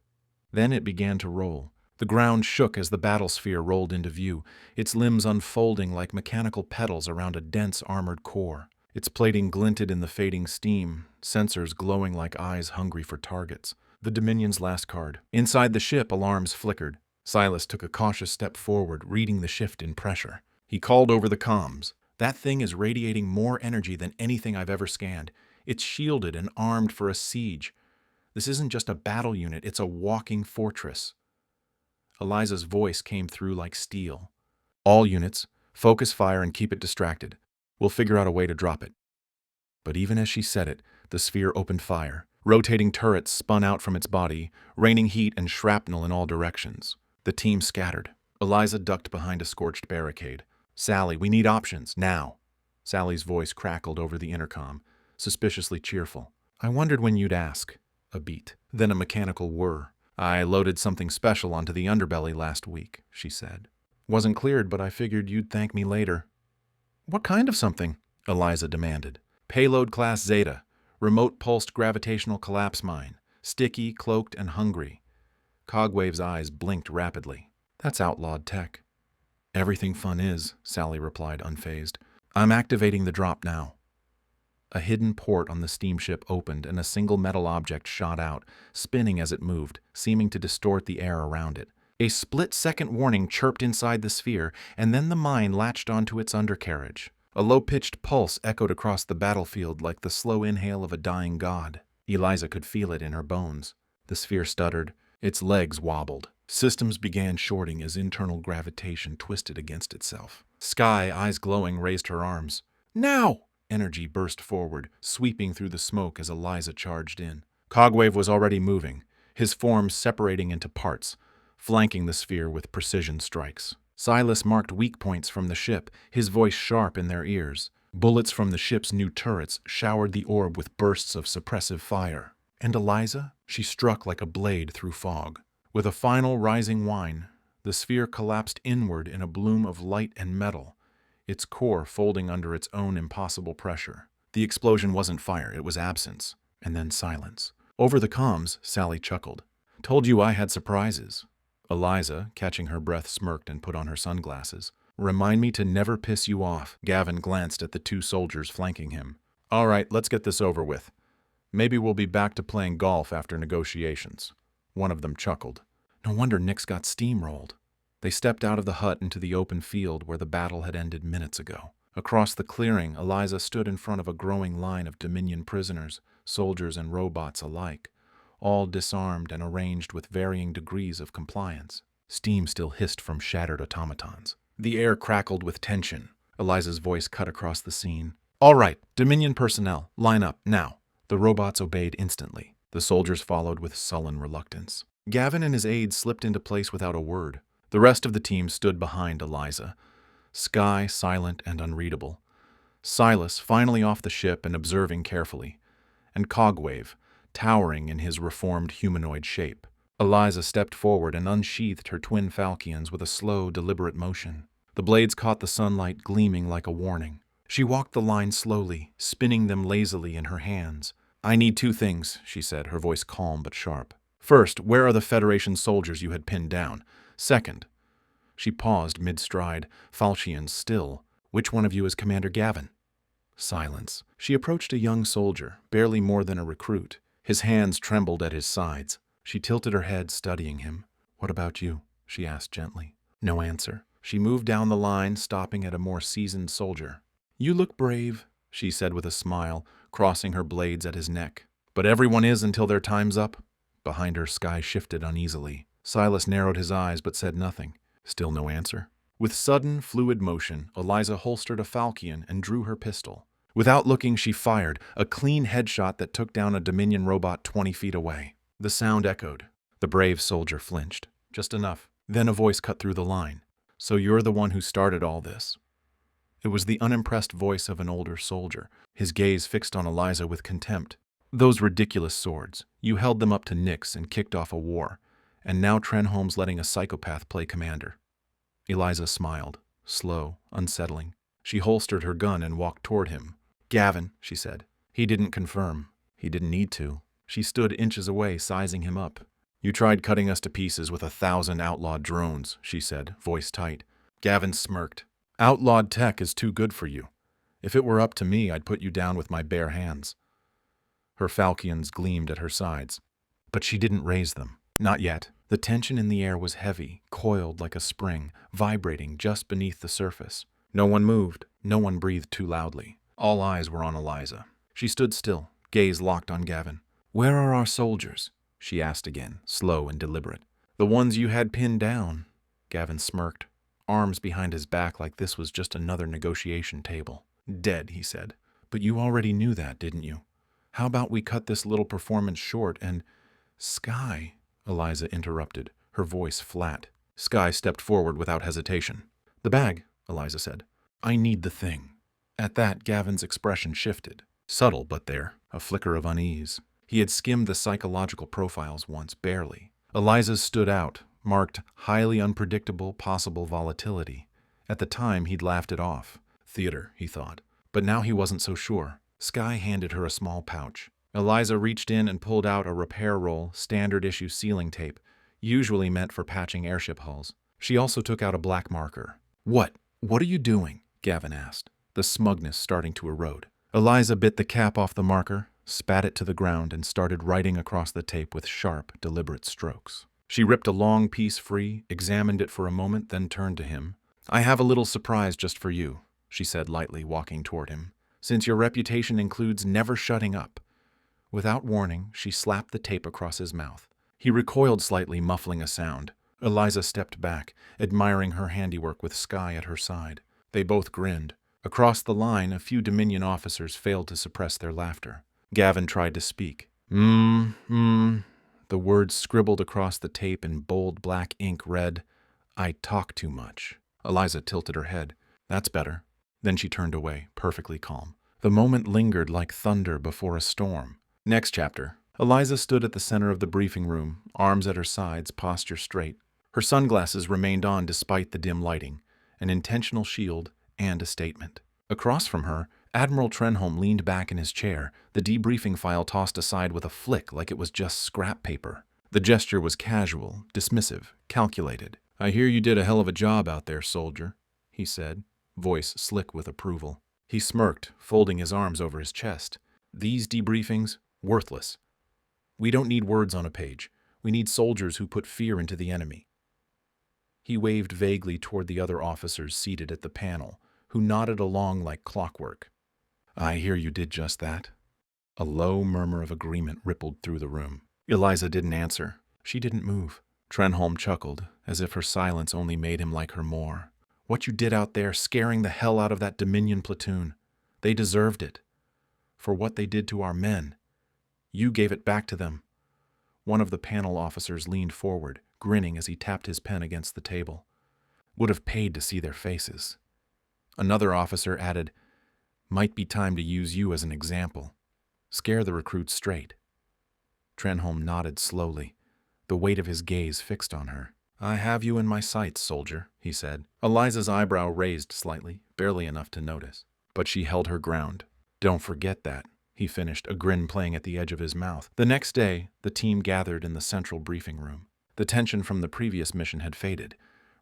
Then it began to roll. The ground shook as the battle sphere rolled into view, its limbs unfolding like mechanical petals around a dense armored core. Its plating glinted in the fading steam, sensors glowing like eyes hungry for targets. The Dominion's last card. Inside the ship, alarms flickered. Silas took a cautious step forward, reading the shift in pressure. He called over the comms. "That thing is radiating more energy than anything I've ever scanned. It's shielded and armed for a siege. This isn't just a battle unit, it's a walking fortress." Eliza's voice came through like steel. "All units, focus fire and keep it distracted. We'll figure out a way to drop it." But even as she said it, the sphere opened fire. Rotating turrets spun out from its body, raining heat and shrapnel in all directions. The team scattered. Eliza ducked behind a scorched barricade. "Sally, we need options, now." Sally's voice crackled over the intercom, suspiciously cheerful. "I wondered when you'd ask." A beat, then a mechanical whir. "I loaded something special onto the underbelly last week," she said. "Wasn't cleared, but I figured you'd thank me later." "What kind of something?" Eliza demanded. "Payload Class Zeta. Remote pulsed gravitational collapse mine. Sticky, cloaked, and hungry." Cogwave's eyes blinked rapidly. "That's outlawed tech." "Everything fun is," Sally replied unfazed. "I'm activating the drop now." A hidden port on the steamship opened and a single metal object shot out, spinning as it moved, seeming to distort the air around it. A split-second warning chirped inside the sphere, and then the mine latched onto its undercarriage. A low-pitched pulse echoed across the battlefield like the slow inhale of a dying god. Eliza could feel it in her bones. The sphere stuttered. Its legs wobbled. Systems began shorting as internal gravitation twisted against itself. Sky, eyes glowing, raised her arms. "Now!" Energy burst forward, sweeping through the smoke as Eliza charged in. Cogwave was already moving, his form separating into parts, flanking the sphere with precision strikes. Silas marked weak points from the ship, his voice sharp in their ears. Bullets from the ship's new turrets showered the orb with bursts of suppressive fire. And Eliza? She struck like a blade through fog. With a final rising whine, the sphere collapsed inward in a bloom of light and metal, its core folding under its own impossible pressure. The explosion wasn't fire, it was absence, and then silence. Over the comms, Sally chuckled. "Told you I had surprises." Eliza, catching her breath, smirked and put on her sunglasses. "Remind me to never piss you off." Gavin glanced at the 2 soldiers flanking him. "All right, let's get this over with. Maybe we'll be back to playing golf after negotiations." One of them chuckled. "No wonder Nick's got steamrolled." They stepped out of the hut into the open field where the battle had ended minutes ago. Across the clearing, Eliza stood in front of a growing line of Dominion prisoners, soldiers and robots alike, all disarmed and arranged with varying degrees of compliance. Steam still hissed from shattered automatons. The air crackled with tension. Eliza's voice cut across the scene. "All right, Dominion personnel, line up, now." The robots obeyed instantly. The soldiers followed with sullen reluctance. Gavin and his aides slipped into place without a word. The rest of the team stood behind Eliza, Sky silent and unreadable, Silas finally off the ship and observing carefully, and Cogwave, towering in his reformed humanoid shape. Eliza stepped forward and unsheathed her twin falchions with a slow, deliberate motion. The blades caught the sunlight, gleaming like a warning. She walked the line slowly, spinning them lazily in her hands. "I need 2 things," she said, her voice calm but sharp. "First, where are the Federation soldiers you had pinned down? Second, She paused mid-stride, falchions still. "Which one of you is Commander Gavin?" Silence. She approached a young soldier, barely more than a recruit. His hands trembled at his sides. She tilted her head, studying him. "What about you?" she asked gently. No answer. She moved down the line, stopping at a more seasoned soldier. "You look brave," she said with a smile, crossing her blades at his neck. "But everyone is until their time's up." Behind her, Sky shifted uneasily. Silas narrowed his eyes but said nothing. Still no answer. With sudden, fluid motion, Eliza holstered a falchion and drew her pistol. Without looking, she fired, a clean headshot that took down a Dominion robot 20 feet away. The sound echoed. The brave soldier flinched. Just enough. Then a voice cut through the line. "So you're the one who started all this?" It was the unimpressed voice of an older soldier, his gaze fixed on Eliza with contempt. "Those ridiculous swords. You held them up to Nix and kicked off a war. And now Trenholm's letting a psychopath play commander." Eliza smiled, slow, unsettling. She holstered her gun and walked toward him. "Gavin," she said. He didn't confirm. He didn't need to. She stood inches away, sizing him up. "You tried cutting us to pieces with 1,000 outlawed drones," she said, voice tight. Gavin smirked. "Outlawed tech is too good for you. If it were up to me, I'd put you down with my bare hands." Her falchions gleamed at her sides. But she didn't raise them. Not yet. The tension in the air was heavy, coiled like a spring, vibrating just beneath the surface. No one moved. No one breathed too loudly. All eyes were on Eliza. She stood still, gaze locked on Gavin. "Where are our soldiers?" she asked again, slow and deliberate. "The ones you had pinned down." Gavin smirked, arms behind his back like this was just another negotiation table. "Dead," he said. "But you already knew that, didn't you? How about we cut this little performance short and—" "Sky," Eliza interrupted, her voice flat. Sky stepped forward without hesitation. "The bag," Eliza said. "I need the thing." At that, Gavin's expression shifted. Subtle, but there, a flicker of unease. He had skimmed the psychological profiles once, barely. Eliza's stood out, marked highly unpredictable possible volatility. At the time, he'd laughed it off. Theater, he thought. But now he wasn't so sure. Sky handed her a small pouch. Eliza reached in and pulled out a repair roll, standard-issue sealing tape, usually meant for patching airship hulls. She also took out a black marker. What are you doing?" Gavin asked, the smugness starting to erode. Eliza bit the cap off the marker, spat it to the ground, and started writing across the tape with sharp, deliberate strokes. She ripped a long piece free, examined it for a moment, then turned to him. "I have a little surprise just for you," she said lightly, walking toward him. "Since your reputation includes never shutting up." Without warning, she slapped the tape across his mouth. He recoiled slightly, muffling a sound. Eliza stepped back, admiring her handiwork with Sky at her side. They both grinned. Across the line, a few Dominion officers failed to suppress their laughter. Gavin tried to speak. The words scribbled across the tape in bold black ink read, "I talk too much." Eliza tilted her head. "That's better." Then she turned away, perfectly calm. The moment lingered like thunder before a storm. Next chapter. Eliza stood at the center of the briefing room, arms at her sides, posture straight. Her sunglasses remained on despite the dim lighting, an intentional shield and a statement. Across from her, Admiral Trenholm leaned back in his chair, the debriefing file tossed aside with a flick like it was just scrap paper. The gesture was casual, dismissive, calculated. "I hear you did a hell of a job out there, soldier," he said, voice slick with approval. He smirked, folding his arms over his chest. "These debriefings, worthless. We don't need words on a page. We need soldiers who put fear into the enemy." He waved vaguely toward the other officers seated at the panel, who nodded along like clockwork. "I hear you did just that." A low murmur of agreement rippled through the room. Eliza didn't answer. She didn't move. Trenholm chuckled, as if her silence only made him like her more. "What you did out there, scaring the hell out of that Dominion platoon. They deserved it. For what they did to our men. You gave it back to them." One of the panel officers leaned forward, grinning as he tapped his pen against the table. "Would have paid to see their faces." Another officer added, "Might be time to use you as an example. Scare the recruits straight." Trenholm nodded slowly, the weight of his gaze fixed on her. "I have you in my sights, soldier," he said. Eliza's eyebrow raised slightly, barely enough to notice. But she held her ground. "Don't forget that," he finished, a grin playing at the edge of his mouth. The next day, the team gathered in the central briefing room. The tension from the previous mission had faded.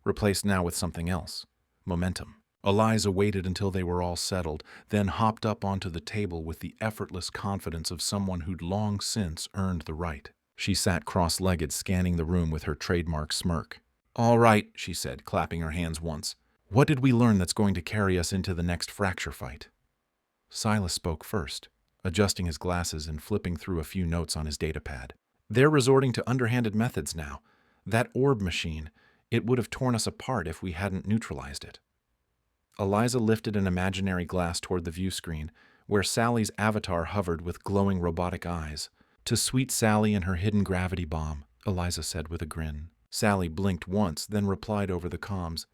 replaced now with something else. Momentum. Eliza waited until they were all settled, then hopped up onto the table with the effortless confidence of someone who'd long since earned the right. She sat cross-legged, scanning the room with her trademark smirk. "All right," she said, clapping her hands once. "What did we learn that's going to carry us into the next fracture fight?" Silas spoke first, adjusting his glasses and flipping through a few notes on his datapad. "They're resorting to underhanded methods now. That orb machine, it would have torn us apart if we hadn't neutralized it." Eliza lifted an imaginary glass toward the view screen, where Sally's avatar hovered with glowing robotic eyes. "To sweet Sally and her hidden gravity bomb," Eliza said with a grin. Sally blinked once, then replied over the comms,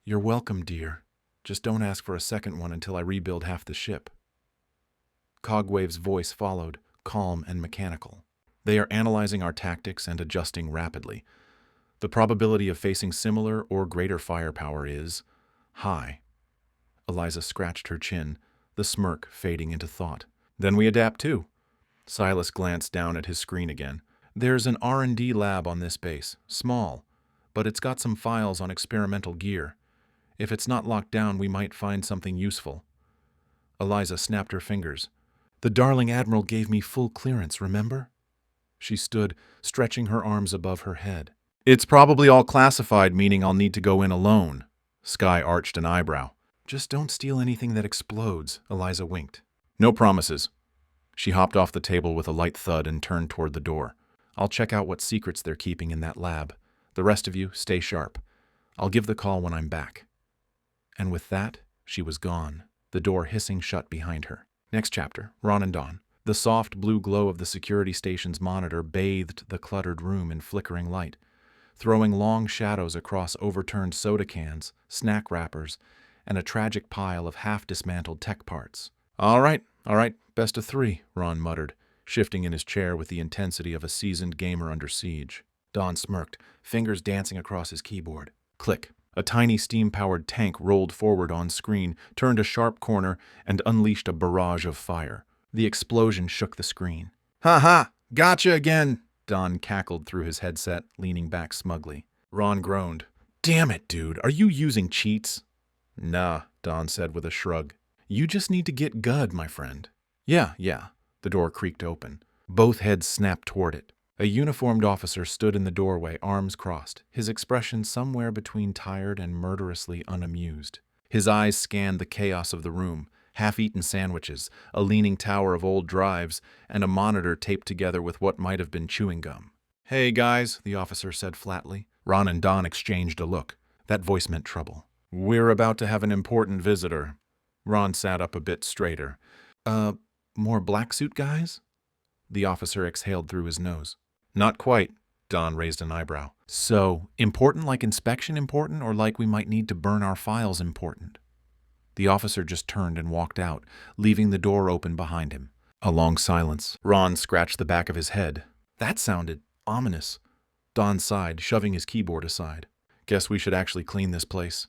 "You're welcome, dear. Just don't ask for a second one until I rebuild half the ship." Cogwave's voice followed, calm and mechanical. "They are analyzing our tactics and adjusting rapidly. The probability of facing similar or greater firepower is high." Eliza scratched her chin, the smirk fading into thought. "Then we adapt too." Silas glanced down at his screen again. "There's an R&D lab on this base, small, but it's got some files on experimental gear. If it's not locked down, we might find something useful." Eliza snapped her fingers. "The darling Admiral gave me full clearance, remember?" She stood, stretching her arms above her head. "It's probably all classified, meaning I'll need to go in alone." Sky arched an eyebrow. "Just don't steal anything that explodes," Eliza winked. "No promises." She hopped off the table with a light thud and turned toward the door. "I'll check out what secrets they're keeping in that lab. The rest of you, stay sharp. I'll give the call when I'm back." And with that, she was gone, the door hissing shut behind her. Next chapter, Ron and Dawn. The soft blue glow of the security station's monitor bathed the cluttered room in flickering light, throwing long shadows across overturned soda cans, snack wrappers, and a tragic pile of half-dismantled tech parts. All right, best of three," Ron muttered, shifting in his chair with the intensity of a seasoned gamer under siege. Dawn smirked, fingers dancing across his keyboard. Click. A tiny steam-powered tank rolled forward on screen, turned a sharp corner, and unleashed a barrage of fire. The explosion shook the screen. "Ha ha! Gotcha again!" Dawn cackled through his headset, leaning back smugly. Ron groaned. "Damn it, dude, are you using cheats?" "Nah," Dawn said with a shrug. "You just need to get good, my friend." Yeah. The door creaked open. Both heads snapped toward it. A uniformed officer stood in the doorway, arms crossed, his expression somewhere between tired and murderously unamused. His eyes scanned the chaos of the room, half-eaten sandwiches, a leaning tower of old drives, and a monitor taped together with what might have been chewing gum. "Hey, guys," the officer said flatly. Ron and Dawn exchanged a look. That voice meant trouble. "We're about to have an important visitor." Ron sat up a bit straighter. More black suit guys?" The officer exhaled through his nose. "Not quite." Dawn raised an eyebrow. "So, important like inspection important, or like we might need to burn our files important?" The officer just turned and walked out, leaving the door open behind him. A long silence. Ron scratched the back of his head. That sounded ominous. Dawn sighed, shoving his keyboard aside. "Guess we should actually clean this place."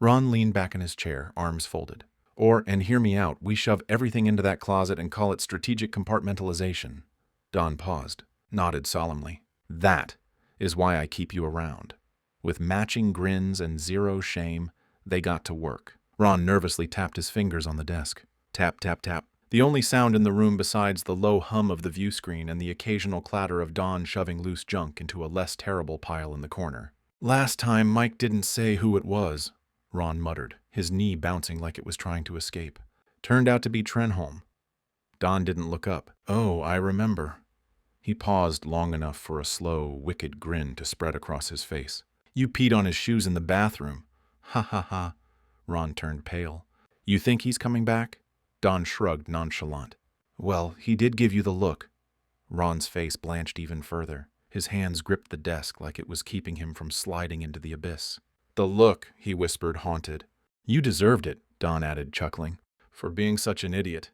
Ron leaned back in his chair, arms folded. "Or, and hear me out, we shove everything into that closet and call it strategic compartmentalization." Dawn paused, nodded solemnly. "That is why I keep you around." With matching grins and zero shame, they got to work. Ron nervously tapped his fingers on the desk. Tap, tap, tap. The only sound in the room besides the low hum of the view screen and the occasional clatter of Dawn shoving loose junk into a less terrible pile in the corner. "Last time Mike didn't say who it was," Ron muttered, his knee bouncing like it was trying to escape. "Turned out to be Trenholm." Dawn didn't look up. "Oh, I remember." He paused long enough for a slow, wicked grin to spread across his face. "You peed on his shoes in the bathroom." "Ha ha ha." Ron turned pale. "You think he's coming back?" Dawn shrugged nonchalant. "Well, he did give you the look." Ron's face blanched even further. His hands gripped the desk like it was keeping him from sliding into the abyss. "The look," he whispered, haunted. "You deserved it," Dawn added, chuckling, "for being such an idiot."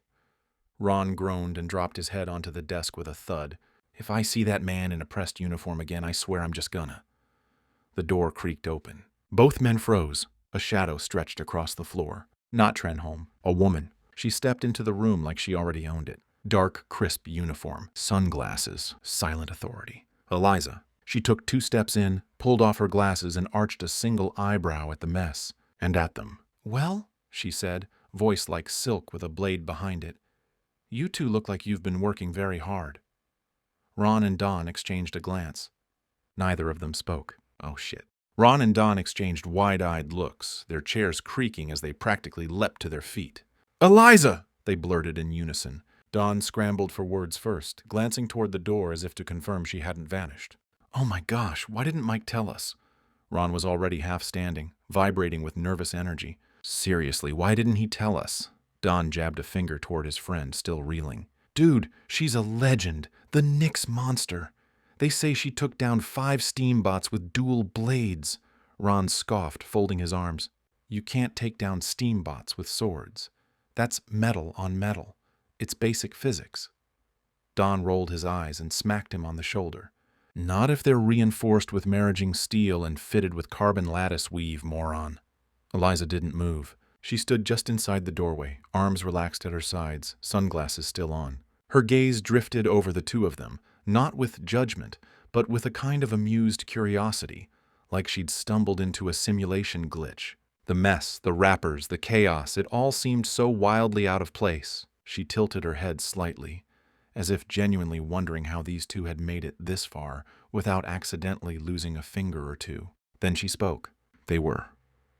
Ron groaned and dropped his head onto the desk with a thud. "If I see that man in a pressed uniform again, I swear I'm just gonna." The door creaked open. Both men froze. A shadow stretched across the floor. Not Trenholm, a woman. She stepped into the room like she already owned it. Dark, crisp uniform, sunglasses, silent authority. Eliza. She took 2 steps in, pulled off her glasses, and arched a single eyebrow at the mess, and at them. "Well," she said, voice like silk with a blade behind it, "you two look like you've been working very hard." Ron and Don exchanged a glance. Neither of them spoke. Oh shit. Ron and Don exchanged wide-eyed looks, their chairs creaking as they practically leapt to their feet. "Eliza!" they blurted in unison. Don scrambled for words first, glancing toward the door as if to confirm she hadn't vanished. "Oh my gosh, why didn't Mike tell us?" Ron was already half standing, vibrating with nervous energy. "Seriously, why didn't he tell us?" Don jabbed a finger toward his friend, still reeling. "Dude, she's a legend. The Nyx monster. They say she took down 5 steambots with dual blades." Ron scoffed, folding his arms. "You can't take down steambots with swords. That's metal on metal. It's basic physics." Don rolled his eyes and smacked him on the shoulder. "Not if they're reinforced with maraging steel and fitted with carbon lattice weave, moron." Eliza didn't move. She stood just inside the doorway, arms relaxed at her sides, sunglasses still on. Her gaze drifted over the two of them, not with judgment, but with a kind of amused curiosity, like she'd stumbled into a simulation glitch. The mess, the wrappers, the chaos, it all seemed so wildly out of place. She tilted her head slightly, as if genuinely wondering how these two had made it this far without accidentally losing a finger or two. Then she spoke. They were.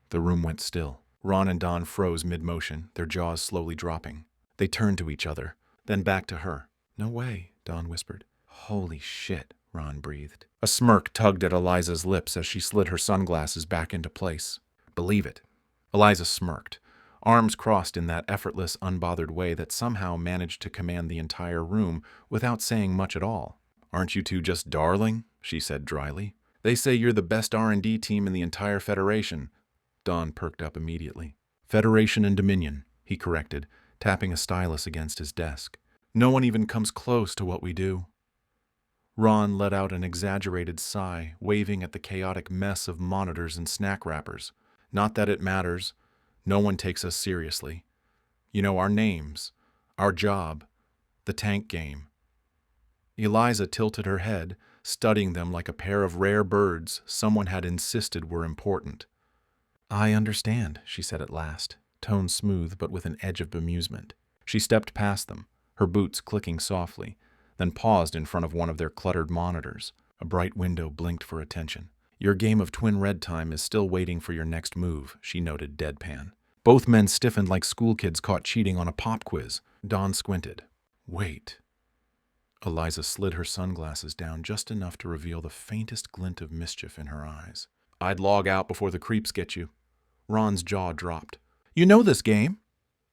The room went still. Ron and Don froze mid-motion, their jaws slowly dropping. They turned to each other, then back to her. "No way," Don whispered. "Holy shit," Ron breathed. A smirk tugged at Eliza's lips as she slid her sunglasses back into place. "Believe it." Eliza smirked, arms crossed in that effortless, unbothered way that somehow managed to command the entire room without saying much at all. "Aren't you two just darling?" she said dryly. "They say you're the best R&D team in the entire Federation." Don perked up immediately. "Federation and Dominion," he corrected, tapping a stylus against his desk. "No one even comes close to what we do." Ron let out an exaggerated sigh, waving at the chaotic mess of monitors and snack wrappers. "Not that it matters. No one takes us seriously. You know, our names, our job, the tank game." Eliza tilted her head, studying them like a pair of rare birds someone had insisted were important. "I understand," she said at last, tone smooth but with an edge of bemusement. She stepped past them, her boots clicking softly, then paused in front of one of their cluttered monitors. A bright window blinked for attention. "Your game of twin red time is still waiting for your next move," she noted deadpan. Both men stiffened like schoolkids caught cheating on a pop quiz. Don squinted. "Wait." Eliza slid her sunglasses down just enough to reveal the faintest glint of mischief in her eyes. "I'd log out before the creeps get you." Ron's jaw dropped. "You know this game?"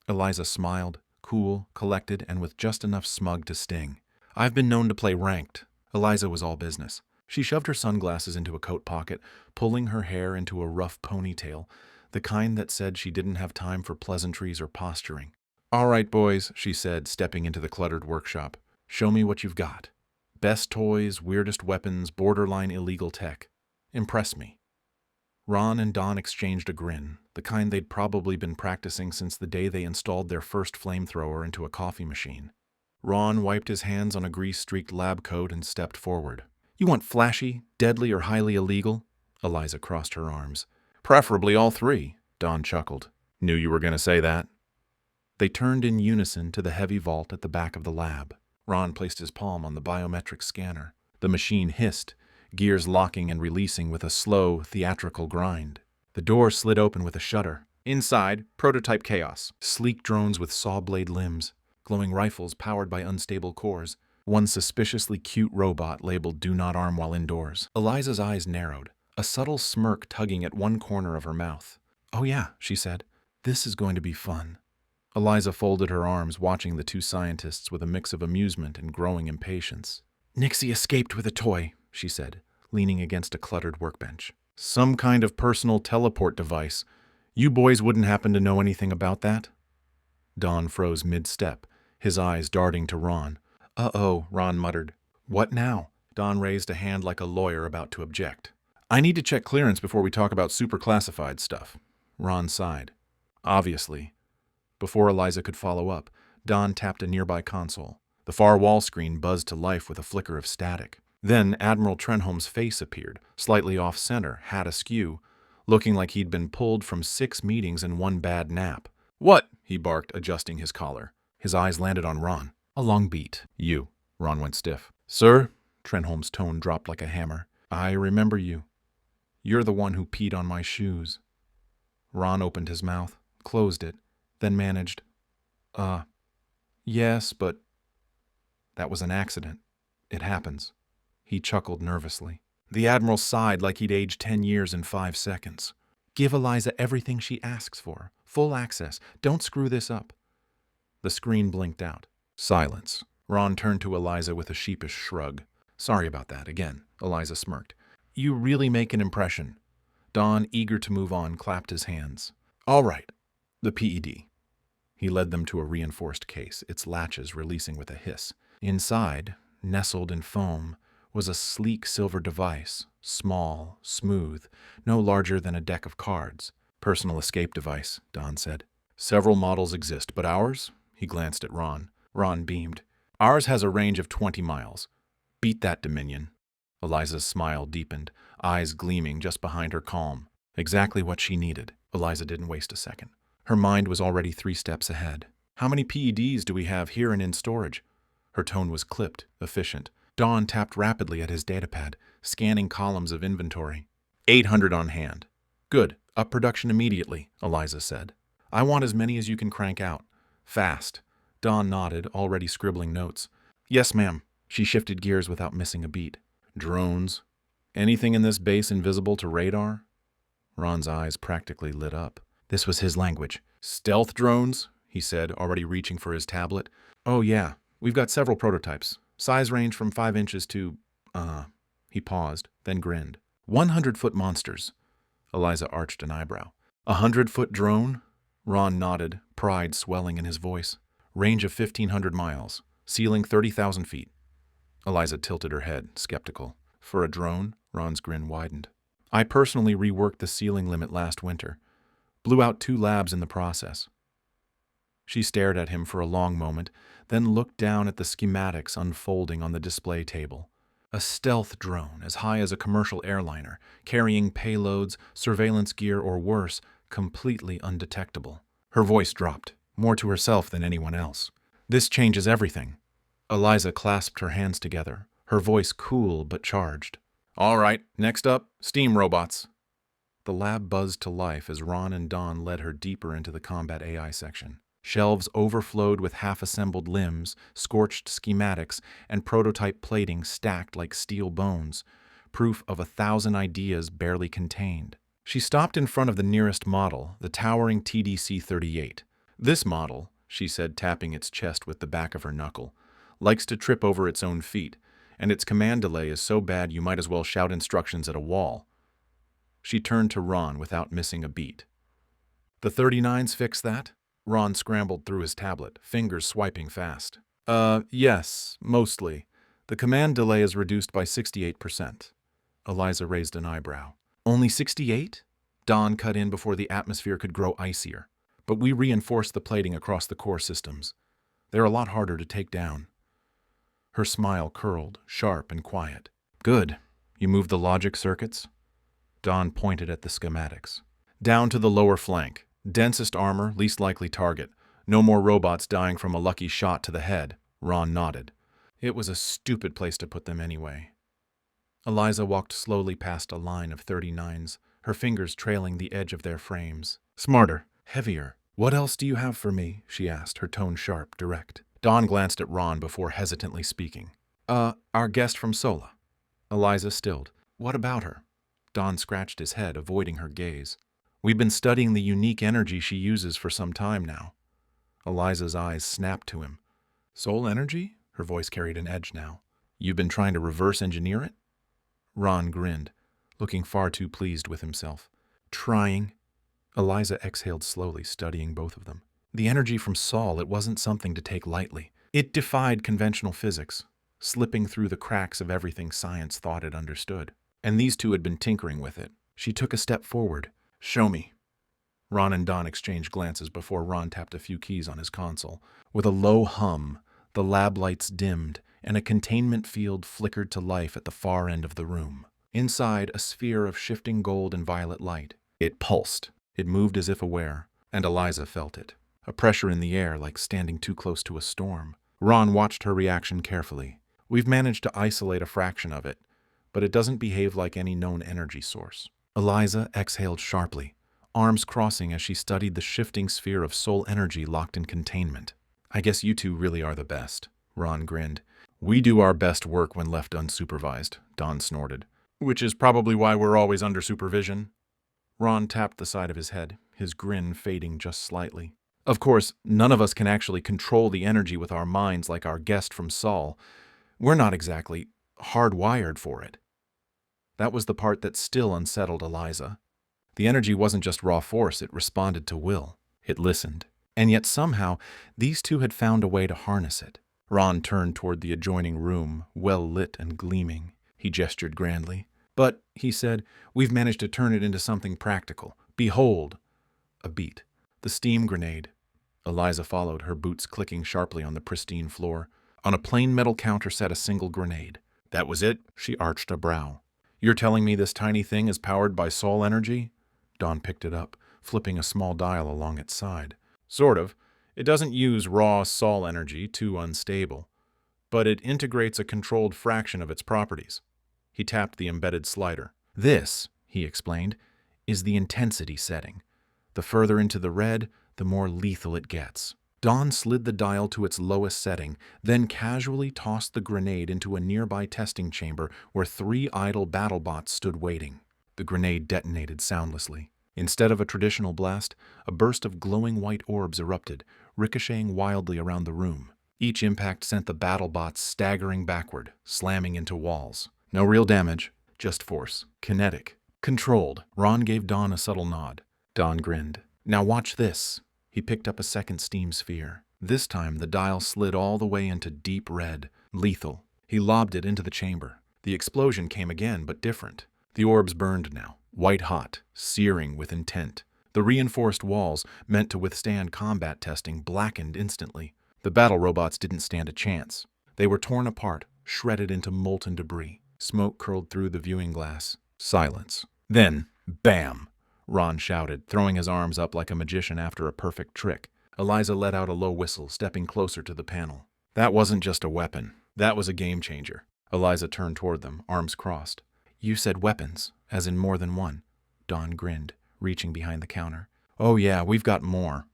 Eliza smiled, cool, collected, and with just enough smug to sting. "I've been known to play ranked." Eliza was all business. She shoved her sunglasses into a coat pocket, pulling her hair into a rough ponytail, the kind that said she didn't have time for pleasantries or posturing. "All right, boys," she said, stepping into the cluttered workshop. "Show me what you've got. Best toys, weirdest weapons, borderline illegal tech. Impress me." Ron and Don exchanged a grin, the kind they'd probably been practicing since the day they installed their first flamethrower into a coffee machine. Ron wiped his hands on a grease-streaked lab coat and stepped forward. "You want flashy, deadly, or highly illegal?" Eliza crossed her arms. "Preferably all 3, Don chuckled. "Knew you were going to say that." They turned in unison to the heavy vault at the back of the lab. Ron placed his palm on the biometric scanner. The machine hissed, gears locking and releasing with a slow, theatrical grind. The door slid open with a shudder. Inside, prototype chaos. Sleek drones with saw-blade limbs, glowing rifles powered by unstable cores, one suspiciously cute robot labeled "Do Not Arm While Indoors." Eliza's eyes narrowed, a subtle smirk tugging at one corner of her mouth. "Oh yeah," she said. "This is going to be fun." Eliza folded her arms, watching the two scientists with a mix of amusement and growing impatience. "Nixie escaped with a toy," she said, leaning against a cluttered workbench. "Some kind of personal teleport device. You boys wouldn't happen to know anything about that?" Don froze mid-step, his eyes darting to Ron. "Uh-oh," Ron muttered. "What now?" Don raised a hand like a lawyer about to object. "I need to check clearance before we talk about super-classified stuff." Ron sighed. "Obviously." Before Eliza could follow up, Don tapped a nearby console. The far wall screen buzzed to life with a flicker of static. Then Admiral Trenholm's face appeared, slightly off-center, hat askew, looking like he'd been pulled from 6 meetings and 1 bad nap. "What?" he barked, adjusting his collar. His eyes landed on Ron. "A long beat." "You." Ron went stiff. "Sir?" Trenholm's tone dropped like a hammer. "I remember you. You're the one who peed on my shoes." Ron opened his mouth, closed it, then managed, Yes, but that was an accident. It happens." He chuckled nervously. The Admiral sighed like he'd aged 10 years in 5 seconds. "Give Eliza everything she asks for. Full access. Don't screw this up." The screen blinked out. Silence. Ron turned to Eliza with a sheepish shrug. "Sorry about that, again." Eliza smirked. "You really make an impression." Don, eager to move on, clapped his hands. "All right. The PED." He led them to a reinforced case, its latches releasing with a hiss. Inside, nestled in foam, was a sleek silver device, small, smooth, no larger than a deck of cards. "Personal escape device," Don said. "Several models exist, but ours?" He glanced at Ron. Ron beamed. "Ours has a range of 20 miles. Beat that, Dominion." Eliza's smile deepened, eyes gleaming just behind her calm. Exactly what she needed. Eliza didn't waste a second. Her mind was already 3 steps ahead. "How many PEDs do we have here and in storage?" Her tone was clipped, efficient. Don tapped rapidly at his datapad, scanning columns of inventory. 800 on hand. "Good. Up production immediately," Eliza said. "I want as many as you can crank out. Fast." Don nodded, already scribbling notes. "Yes, ma'am." She shifted gears without missing a beat. "Drones? Anything in this base invisible to radar?" Ron's eyes practically lit up. This was his language. "Stealth drones?" he said, already reaching for his tablet. "Oh, yeah. We've got several prototypes. Size range from 5 inches to, He paused, then grinned. 100-foot monsters." Eliza arched an eyebrow. "A 100-foot drone?" Ron nodded, pride swelling in his voice. "Range of 1,500 miles. Ceiling 30,000 feet. Eliza tilted her head, skeptical. "For a drone?" Ron's grin widened. "I personally reworked the ceiling limit last winter. Blew out 2 labs in the process." She stared at him for a long moment, then looked down at the schematics unfolding on the display table. A stealth drone as high as a commercial airliner, carrying payloads, surveillance gear, or worse, completely undetectable. Her voice dropped, more to herself than anyone else. "This changes everything." Eliza clasped her hands together, her voice cool but charged. "All right, next up, steam robots." The lab buzzed to life as Ron and Don led her deeper into the combat AI section. Shelves overflowed with half-assembled limbs, scorched schematics, and prototype plating stacked like steel bones, proof of 1,000 ideas barely contained. She stopped in front of the nearest model, the towering TDC-38. "This model," she said, tapping its chest with the back of her knuckle, "likes to trip over its own feet, and its command delay is so bad you might as well shout instructions at a wall." She turned to Ron without missing a beat. "The 39s fix that?" Ron scrambled through his tablet, fingers swiping fast. Yes, mostly. The command delay is reduced by 68%. Eliza raised an eyebrow. "Only 68? Dawn cut in before the atmosphere could grow icier. But we reinforced the plating across the core systems. They're a lot harder to take down." Her smile curled, sharp and quiet. "Good. You moved the logic circuits?" Dawn pointed at the schematics. "Down to the lower flank. Densest armor, least likely target. No more robots dying from a lucky shot to the head." Ron nodded. It was a stupid place to put them anyway. Eliza walked slowly past a line of 39s, her fingers trailing the edge of their frames. "Smarter. Heavier. What else do you have for me?" she asked, her tone sharp, direct. Dawn glanced at Ron before hesitantly speaking. Our guest from Sola." Eliza stilled. "What about her?" Don scratched his head, avoiding her gaze. "We've been studying the unique energy she uses for some time now." Eliza's eyes snapped to him. "Soul energy?" Her voice carried an edge now. "You've been trying to reverse engineer it?" Ron grinned, looking far too pleased with himself. "Trying." Eliza exhaled slowly, studying both of them. The energy from Sol, it wasn't something to take lightly. It defied conventional physics, slipping through the cracks of everything science thought it understood. And these two had been tinkering with it. She took a step forward. "Show me." Ron and Don exchanged glances before Ron tapped a few keys on his console. With a low hum, the lab lights dimmed, and a containment field flickered to life at the far end of the room. Inside, a sphere of shifting gold and violet light. It pulsed. It moved as if aware, and Eliza felt it. A pressure in the air, like standing too close to a storm. Ron watched her reaction carefully. We've managed to isolate a fraction of it, but it doesn't behave like any known energy source. Eliza exhaled sharply, arms crossing as she studied the shifting sphere of soul energy locked in containment. I guess you two really are the best, Ron grinned. We do our best work when left unsupervised, Don snorted. Which is probably why we're always under supervision. Ron tapped the side of his head, his grin fading just slightly. Of course, none of us can actually control the energy with our minds like our guest from Saul. We're not exactly hardwired for it. That was the part that still unsettled Eliza. The energy wasn't just raw force, it responded to will. It listened. And yet somehow, these two had found a way to harness it. Ron turned toward the adjoining room, well lit and gleaming. He gestured grandly. But, he said, we've managed to turn it into something practical. Behold! A beat. The steam grenade. Eliza followed, her boots clicking sharply on the pristine floor. On a plain metal counter sat a single grenade. That was it? She arched a brow. You're telling me this tiny thing is powered by soul energy? Don picked it up, flipping a small dial along its side. Sort of. It doesn't use raw soul energy, too unstable. But it integrates a controlled fraction of its properties. He tapped the embedded slider. This, he explained, is the intensity setting. The further into the red, the more lethal it gets. Don slid the dial to its lowest setting, then casually tossed the grenade into a nearby testing chamber where 3 idle battlebots stood waiting. The grenade detonated soundlessly. Instead of a traditional blast, a burst of glowing white orbs erupted, ricocheting wildly around the room. Each impact sent the battlebots staggering backward, slamming into walls. No real damage, just force. Kinetic. Controlled. Ron gave Don a subtle nod. Don grinned. Now watch this. He picked up a second steam sphere. This time the dial slid all the way into deep red. Lethal. He lobbed it into the chamber. The explosion came again, but different. The orbs burned now, white hot, searing with intent. The reinforced walls, meant to withstand combat testing, blackened instantly. The battle robots didn't stand a chance. They were torn apart, shredded into molten debris. Smoke curled through the viewing glass. Silence. Then, bam! Ron shouted, throwing his arms up like a magician after a perfect trick. Eliza let out a low whistle, stepping closer to the panel. That wasn't just a weapon. That was a game changer. Eliza turned toward them, arms crossed. You said weapons, as in more than one. Don grinned, reaching behind the counter. Oh yeah, we've got more.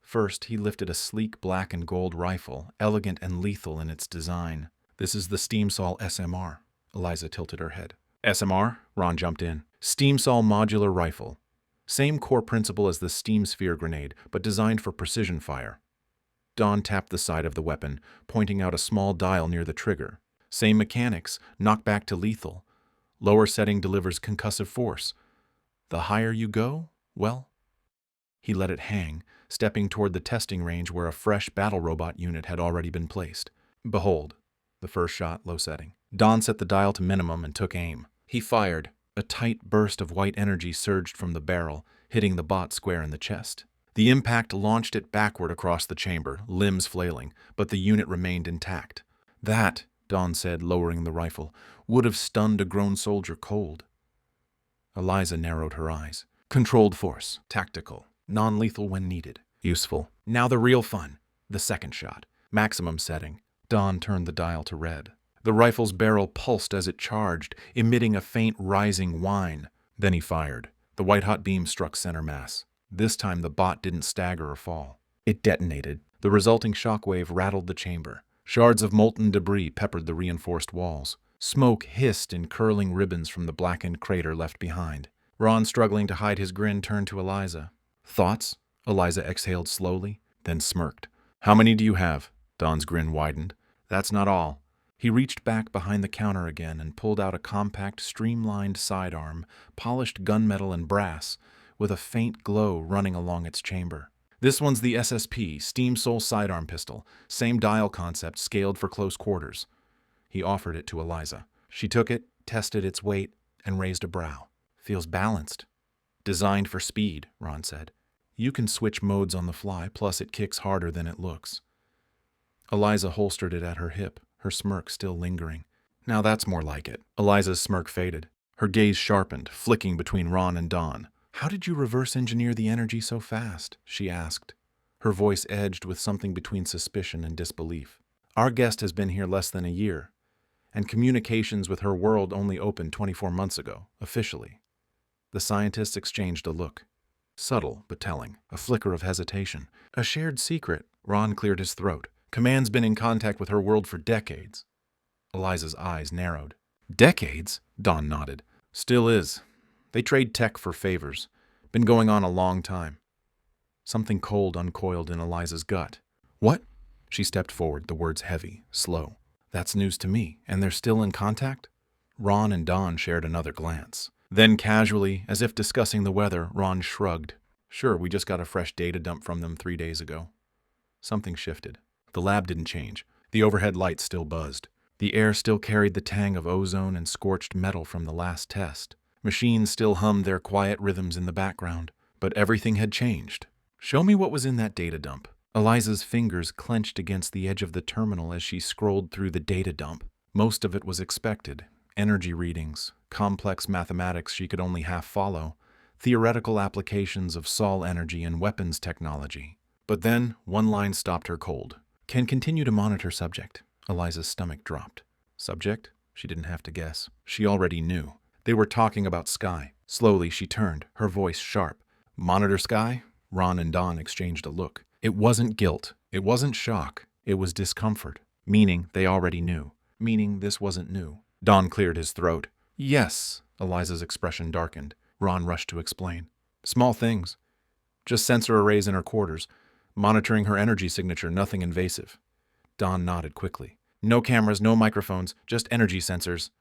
First, he lifted a sleek black and gold rifle, elegant and lethal in its design. This is the SteamSol SMR. Eliza tilted her head. SMR? Ron jumped in. SteamSol modular rifle. Same core principle as the steam sphere grenade, but designed for precision fire. Don tapped the side of the weapon, pointing out a small dial near the trigger. Same mechanics, knockback to lethal. Lower setting delivers concussive force. The higher you go, well... He let it hang, stepping toward the testing range where a fresh battle robot unit had already been placed. Behold, the first shot, low setting. Don set the dial to minimum and took aim. He fired. A tight burst of white energy surged from the barrel, hitting the bot square in the chest. The impact launched it backward across the chamber, limbs flailing, but the unit remained intact. That, Don said, lowering the rifle, would have stunned a grown soldier cold. Eliza narrowed her eyes. Controlled force, tactical, non-lethal when needed, useful. Now the real fun, the second shot. Maximum setting. Don turned the dial to red. The rifle's barrel pulsed as it charged, emitting a faint rising whine. Then he fired. The white-hot beam struck center mass. This time the bot didn't stagger or fall. It detonated. The resulting shockwave rattled the chamber. Shards of molten debris peppered the reinforced walls. Smoke hissed in curling ribbons from the blackened crater left behind. Ron, struggling to hide his grin, turned to Eliza. Thoughts? Eliza exhaled slowly, then smirked. How many do you have? Don's grin widened. That's not all. He reached back behind the counter again and pulled out a compact, streamlined sidearm, polished gunmetal and brass, with a faint glow running along its chamber. This one's the SSP, SteamSol sidearm pistol, same dial concept, scaled for close quarters. He offered it to Eliza. She took it, tested its weight, and raised a brow. Feels balanced. Designed for speed, Ron said. You can switch modes on the fly, plus it kicks harder than it looks. Eliza holstered it at her hip, her her smirk still lingering. Now that's more like it. Eliza's smirk faded. Her gaze sharpened, flicking between Ron and Dawn. How did you reverse engineer the energy so fast? She asked. Her voice edged with something between suspicion and disbelief. Our guest has been here less than a year, and communications with her world only opened 24 months ago, officially. The scientists exchanged a look. Subtle, but telling. A flicker of hesitation. A shared secret. Ron cleared his throat. Command's been in contact with her world for decades. Eliza's eyes narrowed. Decades? Dawn nodded. Still is. They trade tech for favors. Been going on a long time. Something cold uncoiled in Eliza's gut. What? She stepped forward, the words heavy, slow. That's news to me, and they're still in contact? Ron and Dawn shared another glance. Then casually, as if discussing the weather, Ron shrugged. Sure, we just got a fresh data dump from them 3 days ago. Something shifted. The lab didn't change. The overhead lights still buzzed. The air still carried the tang of ozone and scorched metal from the last test. Machines still hummed their quiet rhythms in the background. But everything had changed. Show me what was in that data dump. Eliza's fingers clenched against the edge of the terminal as she scrolled through the data dump. Most of it was expected. Energy readings, complex mathematics she could only half follow, theoretical applications of Sol energy and weapons technology. But then, one line stopped her cold. Can continue to monitor subject. Eliza's stomach dropped. Subject? She didn't have to guess. She already knew. They were talking about Sky. Slowly she turned, her voice sharp. Monitor Sky? Ron and Dawn exchanged a look. It wasn't guilt. It wasn't shock. It was discomfort. Meaning they already knew. Meaning this wasn't new. Dawn cleared his throat. Yes. Eliza's expression darkened. Ron rushed to explain. Small things. Just sensor arrays in her quarters. Monitoring her energy signature, nothing invasive. Dawn nodded quickly. No cameras, no microphones, just energy sensors.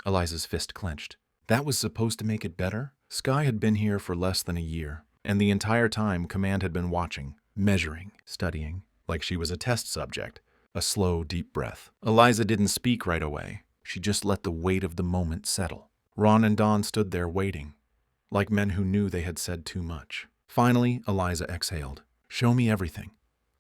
Eliza's fist clenched. That was supposed to make it better? Sky had been here for less than a year, and the entire time Command had been watching, measuring, studying, like she was a test subject. A slow, deep breath. Eliza didn't speak right away. She just let the weight of the moment settle. Ron and Dawn stood there waiting, like men who knew they had said too much. Finally, Eliza exhaled. Show me everything.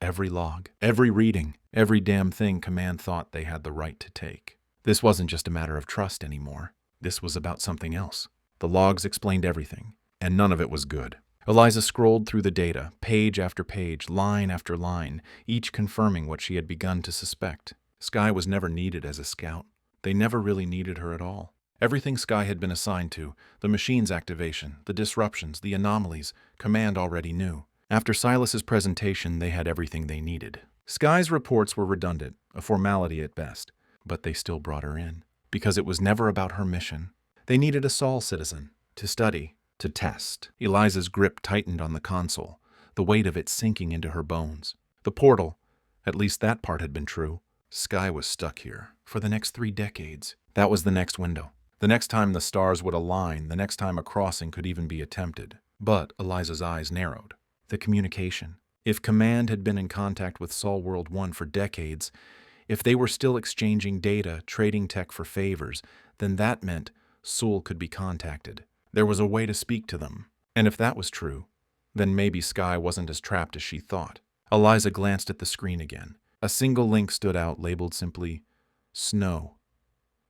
Every log, every reading, every damn thing Command thought they had the right to take. This wasn't just a matter of trust anymore. This was about something else. The logs explained everything, and none of it was good. Eliza scrolled through the data, page after page, line after line, each confirming what she had begun to suspect. Sky was never needed as a scout. They never really needed her at all. Everything Sky had been assigned to, the machine's activation, the disruptions, the anomalies, Command already knew. After Silas's presentation, they had everything they needed. Sky's reports were redundant, a formality at best, but they still brought her in, because it was never about her mission. They needed a Sol citizen, to study, to test. Eliza's grip tightened on the console, the weight of it sinking into her bones. The portal, at least that part had been true. Sky was stuck here, for the next 3 decades. That was the next window. The next time the stars would align, the next time a crossing could even be attempted. But Eliza's eyes narrowed. The communication. If Command had been in contact with Sol World 1 for decades, if they were still exchanging data, trading tech for favors, then that meant Sol could be contacted. There was a way to speak to them. And if that was true, then maybe Sky wasn't as trapped as she thought. Eliza glanced at the screen again. A single link stood out, labeled simply, Snow.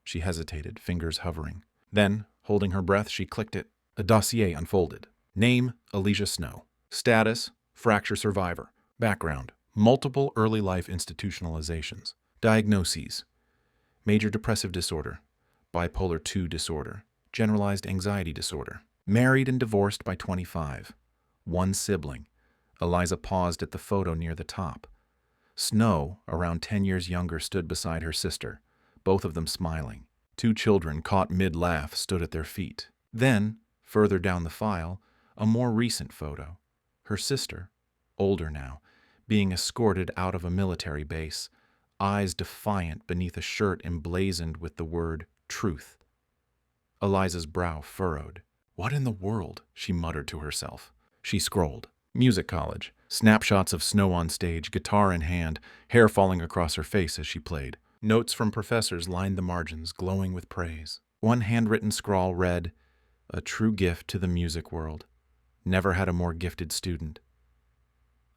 She hesitated, fingers hovering. Then, holding her breath, she clicked it. A dossier unfolded. Name, Alysia Snow. Status, fracture survivor. Background, multiple early life institutionalizations. Diagnoses, major depressive disorder, bipolar II disorder, generalized anxiety disorder. Married and divorced by 25. 1 sibling. Eliza paused at the photo near the top. Snow, around 10 years younger, stood beside her sister, both of them smiling. 2 children, caught mid-laugh, stood at their feet. Then, further down the file, a more recent photo. Her sister, older now, being escorted out of a military base, eyes defiant beneath a shirt emblazoned with the word truth. Eliza's brow furrowed. What in the world? She muttered to herself. She scrolled. Music college. Snapshots of Snow on stage, guitar in hand, hair falling across her face as she played. Notes from professors lined the margins, glowing with praise. One handwritten scrawl read, "A true gift to the music world. Never had a more gifted student."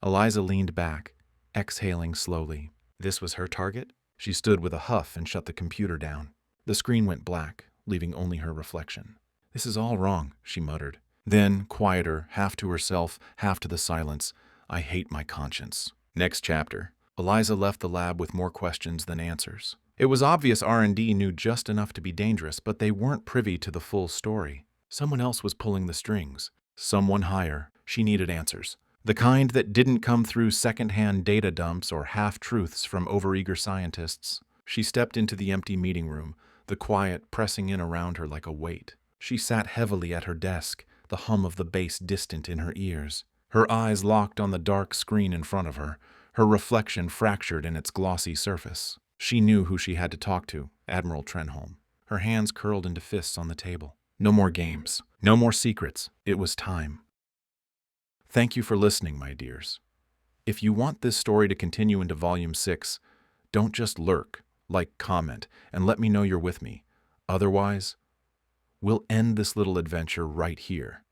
Eliza leaned back, exhaling slowly. This was her target? She stood with a huff and shut the computer down. The screen went black, leaving only her reflection. "This is all wrong," she muttered. Then, quieter, half to herself, half to the silence, "I hate my conscience." Next chapter. Eliza left the lab with more questions than answers. It was obvious R&D knew just enough to be dangerous, but they weren't privy to the full story. Someone else was pulling the strings. Someone higher. She needed answers. The kind that didn't come through second-hand data dumps or half-truths from overeager scientists. She stepped into the empty meeting room, the quiet pressing in around her like a weight. She sat heavily at her desk, the hum of the bass distant in her ears. Her eyes locked on the dark screen in front of her, her reflection fractured in its glossy surface. She knew who she had to talk to, Admiral Trenholm. Her hands curled into fists on the table. No more games. No more secrets. It was time. Thank you for listening, my dears. If you want this story to continue into Volume 6, don't just lurk, like, comment, and let me know you're with me. Otherwise, we'll end this little adventure right here.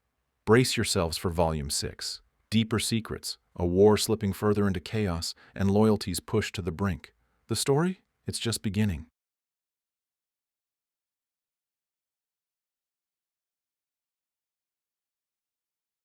Brace yourselves for Volume 6. Deeper secrets, a war slipping further into chaos, and loyalties pushed to the brink. The story? It's just beginning.